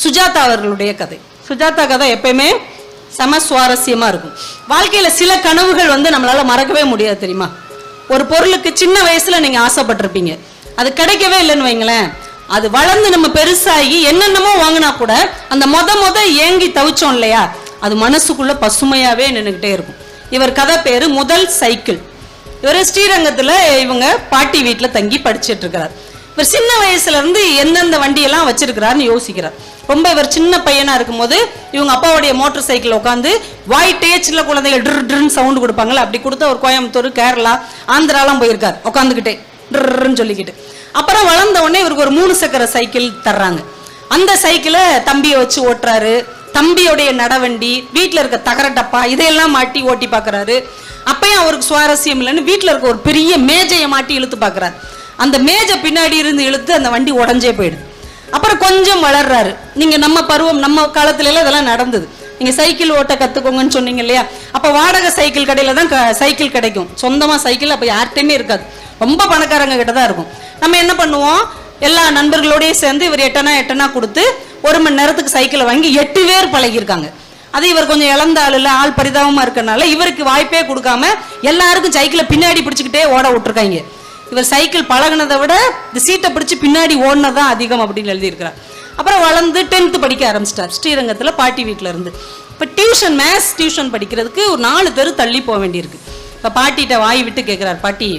சுஜாதா அவர்களுடைய கதை. சுஜாதா கதை எப்பயுமே செம சுவாரஸ்யமா இருக்கும். வாழ்க்கையில சில கனவுகள் நம்மளால மறக்கவே முடியாது தெரியுமா? ஒரு பொருளுக்கு சின்ன வயசுல நீங்க ஆசைப்பட்டிருப்பீங்க, அது கிடைக்கவே இல்லைன்னு வைங்களேன், அது வளர்ந்து நம்ம பெருசாகி என்னென்னமோ வாங்கினா கூட அந்த மொத ஏங்கி தவிச்சோம் இல்லையா, அது மனசுக்குள்ள பசுமையாவே நின்றுகிட்டே இருக்கும். இவர் கதை பேரு முதல் சைக்கிள். இவர் ஸ்ரீரங்கத்துல இவங்க பாட்டி வீட்டுல தங்கி படிச்சுட்டு இருக்கிறார். இவர் சின்ன வயசுல இருந்து எந்தெந்த வண்டியெல்லாம் வச்சிருக்கிறாருன்னு யோசிக்கிறார். ரொம்ப இவர் சின்ன பையனா இருக்கும் போது இவங்க அப்பாவுடைய மோட்டர் சைக்கிள் உட்காந்து வாய் டேச்சில குழந்தைகள் ட்ருன்னு சவுண்டு கொடுப்பாங்கல்ல, அப்படி கொடுத்து அவர் கோயம்புத்தூர், கேரளா, ஆந்திராலாம் போயிருக்கார் உட்காந்துக்கிட்டே ட்ருன்னு சொல்லிக்கிட்டு. அப்புறம் வளர்ந்த உடனே இவருக்கு ஒரு 3 சக்கர சைக்கிள் தர்றாங்க. அந்த சைக்கிளை தம்பியை வச்சு ஓட்டுறாரு. தம்பியோடைய நடவண்டி, வீட்டுல இருக்க தகர டப்பா இதையெல்லாம் மாட்டி ஓட்டி பாக்குறாரு. அப்பயும் அவருக்கு சுவாரஸ்யம் இல்லைன்னு வீட்டுல இருக்க ஒரு பெரிய மேஜையை மாட்டி இழுத்து பாக்குறாரு. அந்த மேஜை பின்னாடி இருந்து இழுத்து அந்த வண்டி உடஞ்சே போயிடுது. அப்புறம் கொஞ்சம் வளர்றாரு. நீங்க நம்ம பருவம், நம்ம காலத்துல எல்லாம் இதெல்லாம் நடந்தது. நீங்க சைக்கிள் ஓட்ட கத்துக்கோங்கன்னு சொன்னீங்க இல்லையா, அப்ப வாடகை சைக்கிள் கடையில தான் சைக்கிள் கிடைக்கும். சொந்தமா சைக்கிள் அப்ப யார்கிட்டயுமே இருக்காது, ரொம்ப பணக்காரங்க கிட்ட தான் இருக்கும். நம்ம என்ன பண்ணுவோம், எல்லா நண்பர்களோடய சேர்ந்து இவர் எட்டனா கொடுத்து 1 மணி நேரத்துக்கு சைக்கிளை வாங்கி 8 பேர் பழகிருக்காங்க. அது இவர் கொஞ்சம் இழந்த ஆள் இல்ல, ஆள் பரிதாபமா இருக்கனால இவருக்கு வாய்ப்பே கொடுக்காம எல்லாருக்கும் சைக்கிளை பின்னாடி பிடிச்சுக்கிட்டே ஓட விட்டுருக்காங்க. இவர் சைக்கிள் பழகினதை விட இந்த சீட்டை பிடிச்சி பின்னாடி ஓடினதான் அதிகம் அப்படின்னு எழுதியிருக்கிறார். அப்புறம் வளர்ந்து 10th படிக்க ஆரம்பிச்சிட்டார் ஸ்ரீரங்கத்துல பாட்டி வீட்டுல இருந்து. இப்ப டியூஷன், மேத்ஸ் டியூஷன் படிக்கிறதுக்கு ஒரு 4 தெரு தள்ளி போக வேண்டியிருக்கு. இப்ப பாட்டிகிட்ட வாய் விட்டு கேட்கிறார், பாட்டி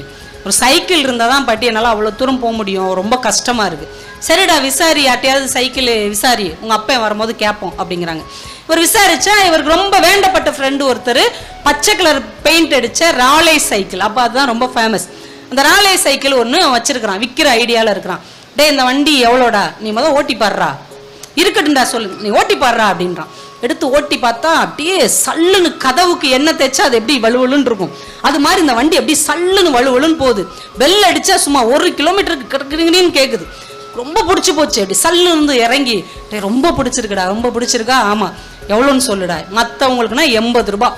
ஒரு சைக்கிள் இருந்தால் தான் பாட்டி என்னால் அவ்வளோ தூரம் போக முடியும், ரொம்ப கஷ்டமா இருக்கு. சரிடா விசாரி, யார்ட்டையாவது சைக்கிள் விசாரி, உங்க அப்பா வரும்போது கேட்போம் அப்படிங்கிறாங்க. இவர் விசாரிச்சா இவருக்கு ரொம்ப வேண்டப்பட்ட ஃப்ரெண்டு ஒருத்தர் பச்சை கலர் பெயிண்ட் அடிச்ச ராலே சைக்கிள், அப்போ அதுதான் ரொம்ப ஃபேமஸ். அந்த ராலே சைக்கிள் ஒன்று வச்சிருக்கிறான், விற்கிற ஐடியாவில் இருக்கிறான். டே இந்த வண்டி எவ்வளோடா, நீ முதல் ஓட்டி பாடுறா, இருக்கட்டும்டா சொல்லு, நீ ஓட்டி பாடுறா அப்படின்றான். எடுத்து ஓட்டி பார்த்தா அப்படியே சல்லுன்னு கதவுக்கு எண்ணெய் தேய்ச்சா அது எப்படி வலுவலுன்னு இருக்கும், அது மாதிரி இந்த வண்டி எப்படி சல்லுன்னு வலுவலுன்னு போகுது. பெல் அடிச்சா சும்மா 1 கிலோமீட்டருக்கு கிடக்குறீங்கன்னு கேட்குது. ரொம்ப பிடிச்சி போச்சு, அப்படி சல்லுன்னு இறங்கி, ரொம்ப பிடிச்சிருக்குடா, ரொம்ப பிடிச்சிருக்கா, ஆமா எவ்வளோன்னு சொல்லுடா, மற்றவங்களுக்குன்னா 80 ரூபா,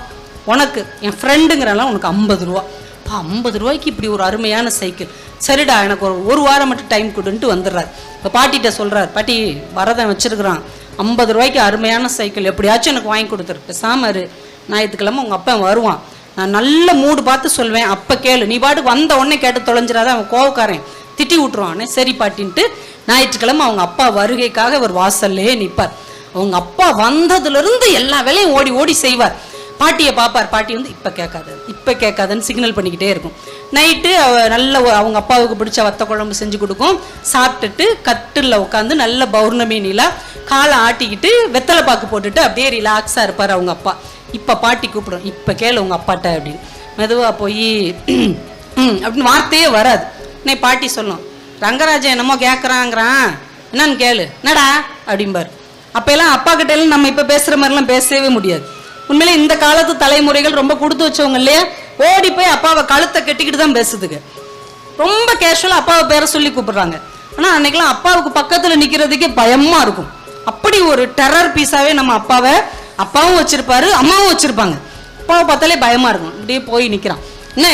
உனக்கு என் ஃப்ரெண்டுங்கிறலாம் உனக்கு 50 ரூபா. 50 ரூபாய்க்கு இப்படி ஒரு அருமையான சைக்கிள், சரிடா எனக்கு ஒரு வாரம் மட்டும் டைம் கொடுன்ட்டு வந்துடுறாரு. இப்போ பாட்டிகிட்ட சொல்றாரு, பாட்டி வரதன் வச்சிருக்கிறான் 50 ரூபாய்க்கு அருமையான சைக்கிள், எப்படியாச்சும் எனக்கு வாங்கி கொடுத்துரு, பேசாம இரு, ஞாயிற்றுக்கிழமை உங்க அப்பா வருவான், நான் நல்ல மூடு பார்த்து சொல்வேன், அப்ப கேளு, நீ பாட்டுக்கு வந்த உடனே கேட்டு தொலைஞ்சிடாத, அவன் கோவக்காரன் திட்டி விட்டுருவானே. சரி பாட்டின்ட்டு ஞாயிற்றுக்கிழமை அவங்க அப்பா வருகைக்காக ஒரு வாசல்லே நிற்பார். அவங்க அப்பா வந்ததுல இருந்து எல்லா வேலையும் ஓடி ஓடி செய்வார். பாட்டியை பார்ப்பார், பாட்டி இப்ப கேட்காதுன்னு சிக்னல் பண்ணிக்கிட்டே இருக்கும். நைட்டு நல்ல அவங்க அப்பாவுக்கு பிடிச்ச வத்த குழம்பு செஞ்சு கொடுக்கும். சாப்பிட்டுட்டு கட்டில் உட்காந்து நல்ல பௌர்ணமி நிலா காலை ஆட்டிக்கிட்டு வெத்தலை பாக்கு போட்டுட்டு அப்படியே ரிலாக்ஸா இருப்பார் அவங்க அப்பா. இப்ப பாட்டி கூப்பிடும், இப்ப கேளு உங்க அப்பாட்ட அப்படின்னு. மெதுவா போய் அப்படின்னு வார்த்தையே வராது. இன்னைக்கு பாட்டி சொல்லும், ரங்கராஜன் என்னமோ கேட்கறாங்கிறான், என்னன்னு கேளு, என்னடா அப்படிம்பாரு. அப்ப எல்லாம் அப்பா கிட்ட எல்லாம் நம்ம இப்ப பேசுற மாதிரிலாம் பேசவே முடியாது. உண்மையிலே இந்த காலத்து தலைமுறைகள் ரொம்ப கொடுத்து வச்சவங்க இல்லையா, ஓடி போய் அப்பாவை கழுத்தை கட்டிக்கிட்டு தான் பேசுதுங்க. ரொம்ப கேஷுவலா அப்பாவை பேரை சொல்லி கூப்பிடுறாங்க. ஆனா அன்னைக்கெல்லாம் அப்பாவுக்கு பக்கத்துல நிக்கிறதுக்கே பயமா இருக்கும். அப்படி ஒரு டெரர் பீஸாவே நம்ம அப்பாவை, அப்பாவும் வச்சிருப்பாரு அம்மாவும் வச்சிருப்பாங்க. அப்பாவை பார்த்தாலே பயமா இருக்கும். இப்படியே போய் நிக்கிறான்,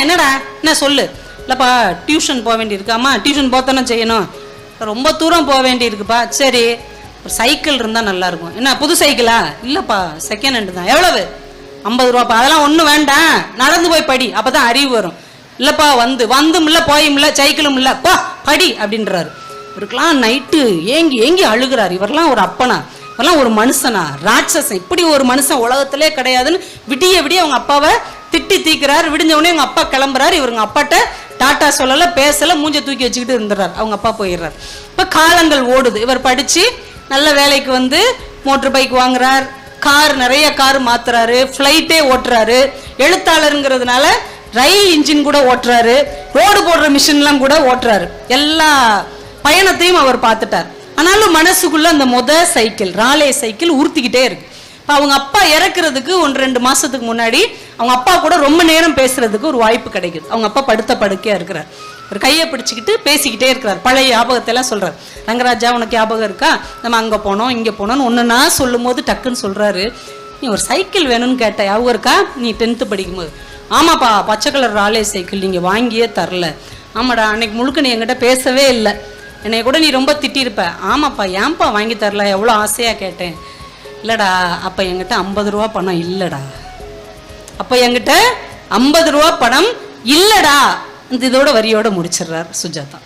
என்னடா என்ன சொல்லு, இல்லப்பா டியூஷன் போக வேண்டி இருக்கு. அம்மா டியூஷன் போத்தானே செய்யணும், ரொம்ப தூரம் போக வேண்டி இருக்குப்பா. சரி ஒரு சைக்கிள் இருந்தா நல்லா இருக்கும். என்ன புது சைக்கிளா? இல்லப்பா செகண்ட் ஹேண்டு தான். எவ்வளவு? 50 ரூபாப்பா. அதெல்லாம் ஒன்றும் வேண்டாம், நடந்து போய் படி, அப்பதான் அறிவு வரும். இல்லப்பா வந்தும் இல்லை போயும் இல்லை சைக்கிளும் இல்லை, பா படி அப்படின்றாரு. இவருக்கெல்லாம் நைட்டு ஏங்கி ஏங்கி அழுகிறாரு. இவரெல்லாம் ஒரு அப்பனா, இவரெல்லாம் ஒரு மனுஷனா, ராட்சசன், இப்படி ஒரு மனுஷன் உலகத்திலே கிடையாதுன்னு விடிய விடிய அவங்க அப்பாவை திட்டி தீக்கிறாரு. விடிஞ்ச உடனே அவங்க அப்பா கிளம்புறாரு. இவருங்க அப்பாட்ட டாட்டா சொல்லல, பேசல, மூஞ்ச தூக்கி வச்சுக்கிட்டு இருந்துறாரு. அவங்க அப்பா போயிடுறாரு. இப்ப காலங்கள் ஓடுது. இவர் படிச்சு நல்ல வேலைக்கு வந்து மோட்டர் பைக் வாங்குறார், கார் நிறைய கார் மாத்துறாரு, ஃபிளைட்டே ஓட்டுறாரு, எழுத்தாளருங்கிறதுனால ரயில் இன்ஜின் கூட ஓட்டுறாரு, ரோடு போடுற மிஷின்லாம் கூட ஓட்டுறாரு. எல்லா பயணத்தையும் அவர் பார்த்துட்டார். ஆனாலும் மனசுக்குள்ள அந்த சைக்கிள் ராலே சைக்கிள் உறுத்திக்கிட்டே இருக்கு. இப்போ அவங்க அப்பா இறக்குறதுக்கு 1-2 மாசத்துக்கு முன்னாடி அவங்க அப்பா கூட ரொம்ப நேரம் பேசுறதுக்கு ஒரு வாய்ப்பு கிடைக்குது. அவங்க அப்பா படுத்த படுக்கையா இருக்கிறார். ஒரு கையை பிடிச்சிக்கிட்டு பேசிக்கிட்டே இருக்கிறார். பழைய ஞாபகத்தை எல்லாம் சொல்றாரு. ரங்கராஜா உனக்கு ஞாபகம் இருக்கா, நம்ம அங்க போனோம் இங்க போனோம்னு ஒன்னுன்னா சொல்லும் போது டக்குன்னு சொல்றாரு, நீ ஒரு சைக்கிள் வேணும்னு கேட்ட ஞாபகம் இருக்கா, நீ 10th படிக்கும் போது? ஆமாப்பா பச்சை கலர் ராலே சைக்கிள் நீங்க வாங்கியே தரல. ஆமாடா அன்னைக்கு முழுக்க நீ என்கிட்ட பேசவே இல்லை, என்னை கூட நீ ரொம்ப திட்டிருப்ப. ஆமாப்பா, ஏன்பா வாங்கி தரல, எவ்வளோ ஆசையாக கேட்டேன். இல்லைடா, அப்போ என்கிட்ட 50 ரூபா பணம் இல்லைடா, அப்போ என்கிட்ட 50 ரூபா பணம் இல்லைடா. இந்த இதோட வரியோட முடிச்சிடுறார் சுஜாதா.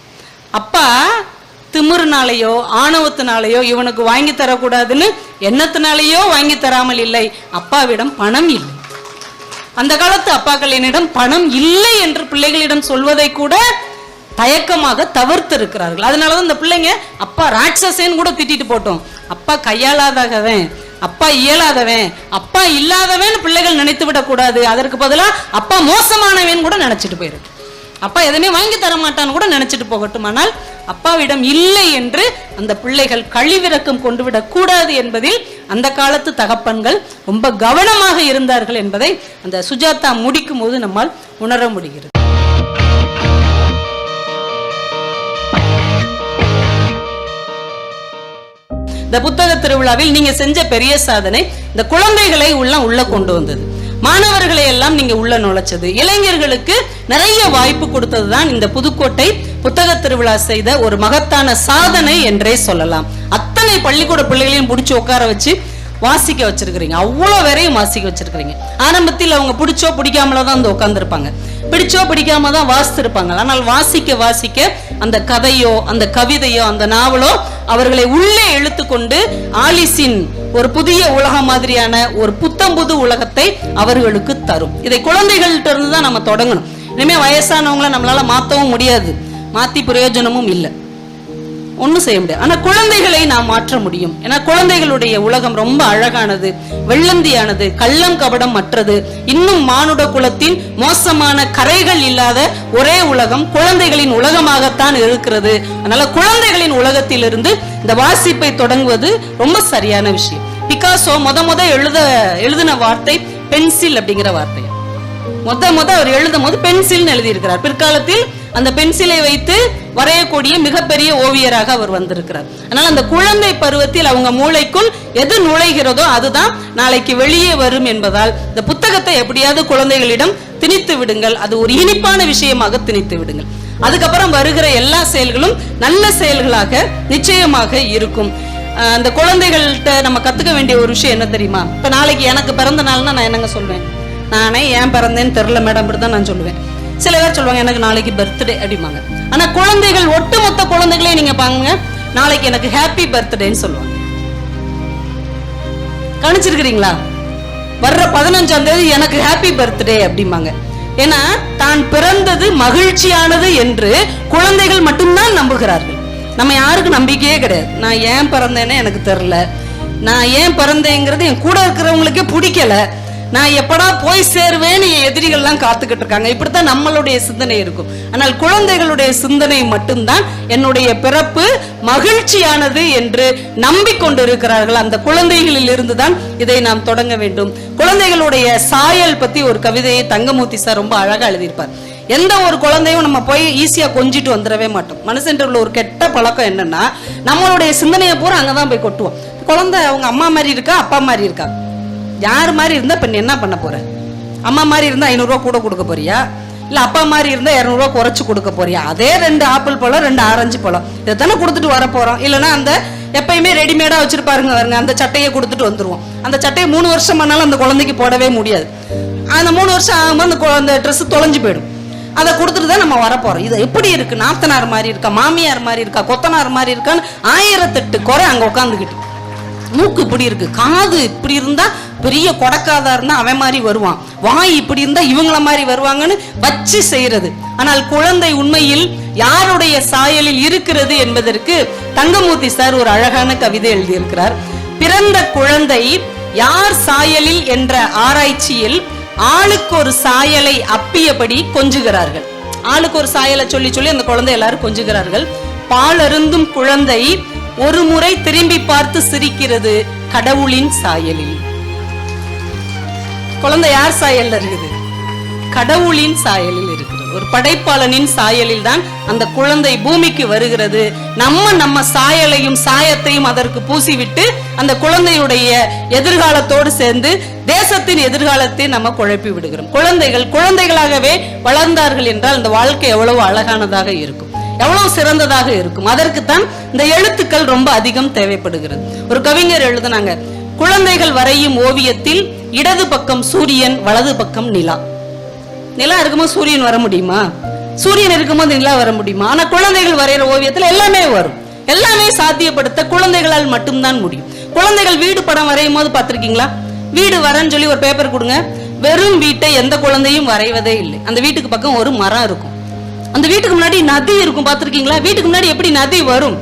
அப்பா திமிருனாலேயோ ஆணவத்தினாலேயோ இவனுக்கு வாங்கி தரக்கூடாதுன்னு எண்ணத்தினாலேயோ வாங்கி தராமல் இல்லை, அப்பாவிடம் பணம் இல்லை. அந்த காலத்து அப்பாக்களிடம் பணம் இல்லை என்று பிள்ளைகளிடம் சொல்வதை கூட தயக்கமாக தவிர்த்து இருக்கிறார்கள். அதனாலதான் இந்த பிள்ளைங்க அப்பா ராட்சசேன்னு கூட திட்டிட்டு போட்டோம், அப்பா கையாளாதவன், அப்பா இயலாதவன், அப்பா இல்லாதவன் பிள்ளைகள் நினைத்து விடக்கூடாது. அதற்கு பதிலாக அப்பா மோசமானவன் கூட நினைச்சிட்டு போயிருக்கு. அப்பா எதனையும் வாங்கி தர மாட்டான்னு கூட நினைச்சிட்டு போகட்டும். ஆனால் அப்பாவிடம் இல்லை என்று அந்த பிள்ளைகள் கழிவிறக்கம் கொண்டு விடக் கூடாது என்பதில் அந்த காலத்து தகப்பன்கள் ரொம்ப கவனமாக இருந்தார்கள் என்பதை அந்த சுஜாதா முடிக்கும் போது நம்மால் உணர முடிகிறது. இந்த புத்தக திருவிழாவில் நீங்க செஞ்ச பெரிய சாதனை இந்த குழந்தைகளை உள்ள கொண்டு வந்தது, மாணவர்களை எல்லாம் நீங்க உள்ள நுழைச்சது, இளைஞர்களுக்கு நிறைய வாய்ப்பு கொடுத்ததுதான் இந்த புதுக்கோட்டை புத்தக திருவிழா செய்த ஒரு மகத்தான சாதனை என்றே சொல்லலாம். அத்தனை பள்ளிக்கூட பிள்ளைகளையும் பிடிச்சி உட்கார வச்சு வாசிக்க வச்சிருக்கிறீங்க, அவ்வளோ வரையும் வாசிக்க வச்சிருக்கிறீங்க. ஆரம்பத்தில் அவங்க பிடிச்சோ பிடிக்காமல தான் வந்து உட்காந்துருப்பாங்க, பிடிச்சோ பிடிக்காம தான் வாசித்திருப்பாங்க. ஆனால் வாசிக்க வாசிக்க அந்த கதையோ அந்த கவிதையோ அந்த நாவலோ அவர்களை உள்ளே இழுத்து கொண்டு ஆலிஸின் ஒரு புதிய உலகம் மாதிரியான ஒரு புத்தம்புது உலகத்தை அவர்களுக்கு தரும். இதை குழந்தைகள்கிட்ட இருந்து தான் நம்ம தொடங்கணும். இனிமே வயசானவங்களை நம்மளால மாற்றவும் முடியாது, மாத்தி பிரயோஜனமும் இல்லை, ஒன்றும் செய்ய முடியாது. ஆனா குழந்தைகளை நாம் மாற்ற முடியும். ஏன்னா குழந்தைகளுடைய உலகம் ரொம்ப அழகானது, வெள்ளந்தியானது, கள்ளம் கபடம் மற்றது, இன்னும் மானுட குலத்தின் மோசமான கரைகள் இல்லாத ஒரே உலகம் குழந்தைகளின் உலகமாகத்தான் இருக்கிறது. அதனால குழந்தைகளின் உலகத்திலிருந்து இந்த வாசிப்பை தொடங்குவது ரொம்ப சரியான விஷயம். பிகாசோ முத எழுதின வார்த்தை பென்சில் அப்படிங்கிற வார்த்தை. அவர் எழுதும் போது பென்சில் எழுதி இருக்கிறார். பிற்காலத்தில் அந்த பென்சிலை வைத்து வரையக்கூடிய மிகப்பெரிய ஓவியராக அவர் வந்திருக்கிறார். அதனால அந்த குழந்தை பருவத்தில் அவங்க மூளைக்குள் எது நுழைகிறதோ அதுதான் நாளைக்கு வெளியே வரும் என்பதால் இந்த புத்தகத்தை எப்படியாவது குழந்தைகளிடம் திணித்து விடுங்கள். அது ஒரு இனிப்பான விஷயமாக திணித்து விடுங்கள். அதுக்கப்புறம் வருகிற எல்லா செயல்களும் நல்ல செயல்களாக நிச்சயமாக இருக்கும். அந்த குழந்தைகள்கிட்ட நம்ம கத்துக்க வேண்டிய ஒரு விஷயம் என்ன தெரியுமா? இப்ப நாளைக்கு எனக்கு பிறந்த நாள்னா நான் என்னங்க சொல்வேன்? நானே ஏன் பிறந்தேன்னு தெரியல மேடம், இப்படிதான் நான் சொல்லுவேன். சில பேர் சொல்லுவாங்க எனக்கு நாளைக்கு பர்த்டே அப்படிம்பாங்க. ஆனா குழந்தைகள், ஒட்டுமொத்த குழந்தைகளே நீங்க பாருங்க, நாளைக்கு எனக்கு ஹாப்பி பர்த்டேன்னு சொல்லுவாங்க. கவனிச்சிருக்கிறீங்களா? வர்ற 15ஆம் தேதி எனக்கு ஹாப்பி பர்த்டே அப்படிம்பாங்க. ஏன்னா தான் பிறந்தது மகிழ்ச்சியானது என்று குழந்தைகள் மட்டும்தான் நம்புகிறார்கள். நம்ம யாருக்கும் நம்பிக்கையே கிடையாது. நான் ஏன் பிறந்தேன்னு எனக்கு தெரியல, நான் ஏன் பிறந்தேங்கிறது என் கூட இருக்கிறவங்களுக்கே பிடிக்கல, நான் எப்படா போய் சேருவேன்னு என் எதிரிகள்லாம் காத்துக்கிட்டு இருக்காங்க. இப்படித்தான் நம்மளுடைய சிந்தனை இருக்கும். ஆனால் குழந்தைகளுடைய சிந்தனை மட்டும்தான் என்னுடைய பிறப்பு மகிழ்ச்சியானது என்று நம்பிக்கொண்டு இருக்கிறார்கள். அந்த குழந்தைகளில் இருந்துதான் இதை நாம் தொடங்க வேண்டும். குழந்தைகளுடைய சாயல் பத்தி ஒரு கவிதையை தங்கமூர்த்தி சார் ரொம்ப அழகா எழுதியிருப்பார். எந்த ஒரு குழந்தையும் நம்ம போய் ஈஸியா கொஞ்சிட்டு வந்துடவே மாட்டோம். மனுஷன் உள்ள ஒரு கெட்ட பழக்கம் என்னன்னா, நம்மளுடைய சிந்தனையை பூரா அங்கதான் போய் கொட்டுவோம். குழந்தை அவங்க அம்மா மாதிரி இருக்கா, அப்பா மாதிரி இருக்கா, யார் மாதிரி இருந்தா இப்ப என்ன பண்ண போற? அம்மா மாதிரி இருந்தா 500 ரூபா கூட கொடுக்க போறியா, இல்ல அப்பா மாதிரி இருந்தா 200 ரூபா குறைச்சு கொடுக்க போறியா? அதே 2 ஆப்பிள் பழம் 2 ஆரஞ்சு பழம் இதைத்தானே கொடுத்துட்டு வர போறோம். இல்லைன்னா அந்த எப்பயுமே ரெடிமேடா வச்சிருப்பாருங்க பாருங்க, அந்த சட்டையை கொடுத்துட்டு வந்துருவோம். அந்த சட்டையை 3 வருஷம் ஆனாலும் அந்த குழந்தைக்கு போடவே முடியாது. அந்த 3 வருஷம் ஆகும்போது அந்த ட்ரெஸ் தொலைஞ்சு போயிடும். அதை கொடுத்துட்டு தான் நம்ம வரப்போறோம். இது எப்படி இருக்கு? நாத்தனார் மாதிரி இருக்கா, மாமியார் மாதிரி இருக்கா, கொத்தனார் மாதிரி இருக்கான்னு 1008 குறை அங்க உட்காந்துக்கிட்டு. மூக்கு இப்படி இருக்கு, காது இப்படி இருந்தா பெரிய கொடக்காதா இருந்தா அவன் மாதிரி வருவான், வாய் இப்படி இருந்தா இவங்கள மாதிரி வருவாங்கன்னு வச்சு செய்யறது. ஆனால் குழந்தை உண்மையில் யாருடைய சாயலில் இருக்கிறது என்பதற்கு தங்கமூர்த்தி சார் ஒரு அழகான கவிதை எழுதியிருக்கிறார். பிறந்த குழந்தை யார் சாயலில் என்ற ஆராய்ச்சியில் ஆளுக்கு ஒரு சாயலை அப்பியபடி கொஞ்சுகிறார்கள். ஆளுக்கு ஒரு சாயலை சொல்லி சொல்லி அந்த குழந்தை எல்லாரும் கொஞ்சுகிறார்கள். பால் அருந்தும் குழந்தை ஒரு முறை திரும்பி பார்த்து சிரிக்கிறது கடவுளின் சாயலில். குழந்தை யார் சாயல்ல இருக்குது? கடவுளின் சாயலில் இருக்கிறது. ஒரு படைப்பாளனின் சாயலில் தான் அந்த குழந்தை பூமிக்கு வருகிறது. நம்ம சாயலையும் சாயத்தையும் அதற்கு பூசிவிட்டு அந்த குழந்தையுடைய எதிர்காலத்தோடு சேர்ந்து தேசத்தின் எதிர்காலத்தை நம்ம குழப்பி விடுகிறோம். குழந்தைகளாகவே வளர்ந்தார்கள் என்றால் அந்த வாழ்க்கை எவ்வளவு அழகானதாக இருக்கும். எவ்வளவு சிறந்ததாக இருக்கும். அதற்குத்தான் இந்த எழுத்துக்கள் ரொம்ப அதிகம் தேவைப்படுகிறது. ஒரு கவிஞர் எழுதுனாங்க, குழந்தைகள் வரையும் ஓவியத்தில் இடது பக்கம் சூரியன், வலது பக்கம் நிலா. நிலா இருக்கும்போது சூரியன் வர முடியுமா? சூரியன் இருக்கும்போது நிலா வர முடியுமா? ஆனா குழந்தைகள் வரைகிற ஓவியத்தில் எல்லாமே வரும். எல்லாமே சாத்தியப்படுத்த குழந்தைகளால் மட்டும்தான் முடியும். குழந்தைகள் வீடு படம் வரையும் போது பார்த்திருக்கீங்களா? வீடு வரன்னு சொல்லி ஒரு பேப்பர் கொடுங்க, வெறும் வீட்டை எந்த குழந்தையும் வரைவதே இல்லை. அந்த வீட்டுக்கு பக்கம் ஒரு மரம் இருக்கும், அந்த வீட்டுக்கு முன்னாடி நதி இருக்கும். பார்த்திருக்கீங்களா? வீட்டுக்கு முன்னாடி எப்படி நதி வரும்?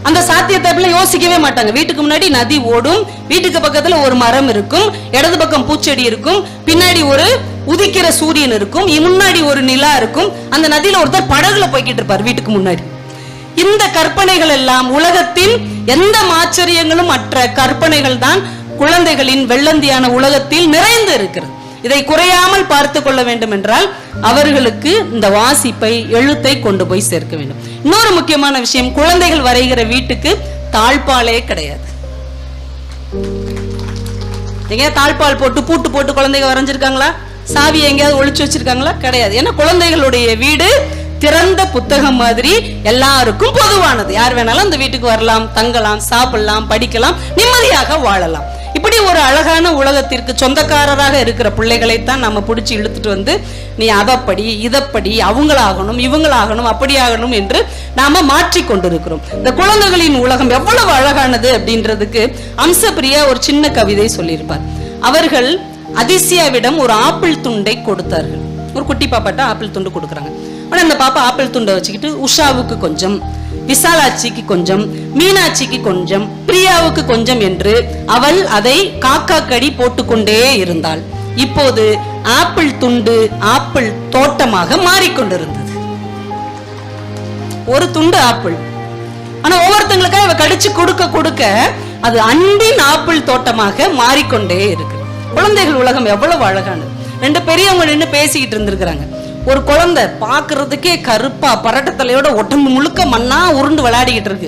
அந்த சாத்தியத்தை யோசிக்கவே மாட்டாங்க. வீட்டுக்கு முன்னாடி நதி ஓடும், வீட்டுக்கு பக்கத்துல ஒரு மரம் இருக்கும், இடது பக்கம் பூச்செடி இருக்கும், பின்னாடி ஒரு உதிக்கிற சூரியன் இருக்கும், முன்னாடி ஒரு நிலா இருக்கும், அந்த நதியில ஒருத்தர் படகுல போய்கிட்டு இருப்பார் வீட்டுக்கு முன்னாடி. இந்த கற்பனைகள் எல்லாம் உலகத்தில் எந்த ஆச்சரியங்களும் அற்ற கற்பனைகள் தான் குழந்தைகளின் வெள்ளந்தியான உலகத்தில் நிறைந்து இருக்கிறது. இதை குறையாமல் பார்த்து கொள்ள வேண்டும் என்றால் அவர்களுக்கு இந்த வாசிப்பை, எழுத்தை கொண்டு போய் சேர்க்க வேண்டும். இன்னொரு முக்கியமான விஷயம், குழந்தைகள் வரைகிற வீட்டுக்கு தாழ்பாலே கிடையாது. எங்க தாழ்பால் போட்டு பூட்டு போட்டு குழந்தைங்க வரைஞ்சிருக்காங்களா? சாவி எங்கேயாவது ஒளிச்சு வச்சிருக்காங்களா? கிடையாது. ஏன்னா குழந்தைகளுடைய வீடு திறந்த புத்தகம் மாதிரி, எல்லாருக்கும் பொதுவானது. யார் வேணாலும் அந்த வீட்டுக்கு வரலாம், தங்கலாம், சாப்பிடலாம், படிக்கலாம், நிம்மதியாக வாழலாம். இப்படி ஒரு அழகான உலகத்திற்கு சொந்தக்காரராக இருக்கிற பிள்ளைகளைத்தான் நம்ம பிடிச்சி இழுத்துட்டு வந்து, நீ அதப்படி இதப்படி, அவங்களாகணும் இவங்களாகணும் அப்படியாகணும் என்று நாம மாற்றி கொண்டிருக்கிறோம். இந்த குழந்தைகளின் உலகம் எவ்வளவு அழகானது அப்படின்றதுக்கு அம்சப்பிரியா ஒரு சின்ன கவிதை சொல்லியிருப்பார். அவர்கள் அதிசயாவிடம் ஒரு ஆப்பிள் துண்டை கொடுத்தார்கள். ஒரு குட்டி பாப்பாட்ட ஆப்பிள் துண்டு கொடுக்குறாங்க. ஆனா அந்த பாப்பா ஆப்பிள் துண்டை வச்சுக்கிட்டு உஷாவுக்கு கொஞ்சம், விசாலாட்சிக்கு கொஞ்சம், மீனாட்சிக்கு கொஞ்சம், பிரியாவுக்கு கொஞ்சம் என்று அவள் அதை காக்கா கடி போட்டுக்கொண்டே இருந்தாள். இப்போது ஆப்பிள் துண்டு ஆப்பிள் தோட்டமாக மாறிக்கொண்டிருந்தது. ஒரு துண்டு ஆப்பிள், ஆனா ஒவ்வொருத்தங்களுக்காக இவ கடிச்சு கொடுக்க கொடுக்க அது அன்பின் ஆப்பிள் தோட்டமாக மாறிக்கொண்டே இருக்கு. குழந்தைகள் உலகம் எவ்வளவு அழகானது. ரெண்டு பெரியவங்க நின்று பேசிக்கிட்டு இருந்திருக்கிறாங்க. ஒரு குழந்தை பாக்குறதுக்கே கருப்பா பரட்டத்தலையோட உடம்பு முழுக்க மண்ணா உருண்டு விளையாடிக்கிட்டு இருக்கு.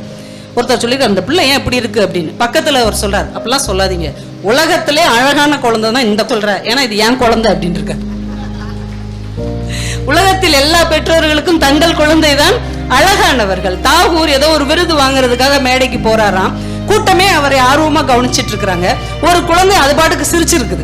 ஒருத்தர் சொல்லிருக்காரு, அந்த பிள்ளை ஏன் இப்படி இருக்கு அப்படின்னு. பக்கத்துல அவர் சொல்றாரு, அப்படிலாம் சொல்லாதீங்க, உலகத்திலே அழகான குழந்தை தான் இந்த சொல்ற, ஏன்னா இது ஏன் குழந்தை அப்படின்னு இருக்க. உலகத்தில் எல்லா பெற்றோர்களுக்கும் தங்கள் குழந்தை தான் அழகானவர்கள். தாகூர் ஏதோ ஒரு விருது வாங்குறதுக்காக மேடைக்கு போறாராம். கூட்டமே அவரை ஆர்வமா கவனிச்சிட்டு இருக்கிறாங்க. ஒரு குழந்தை அது பாட்டுக்கு சிரிச்சிருக்குது.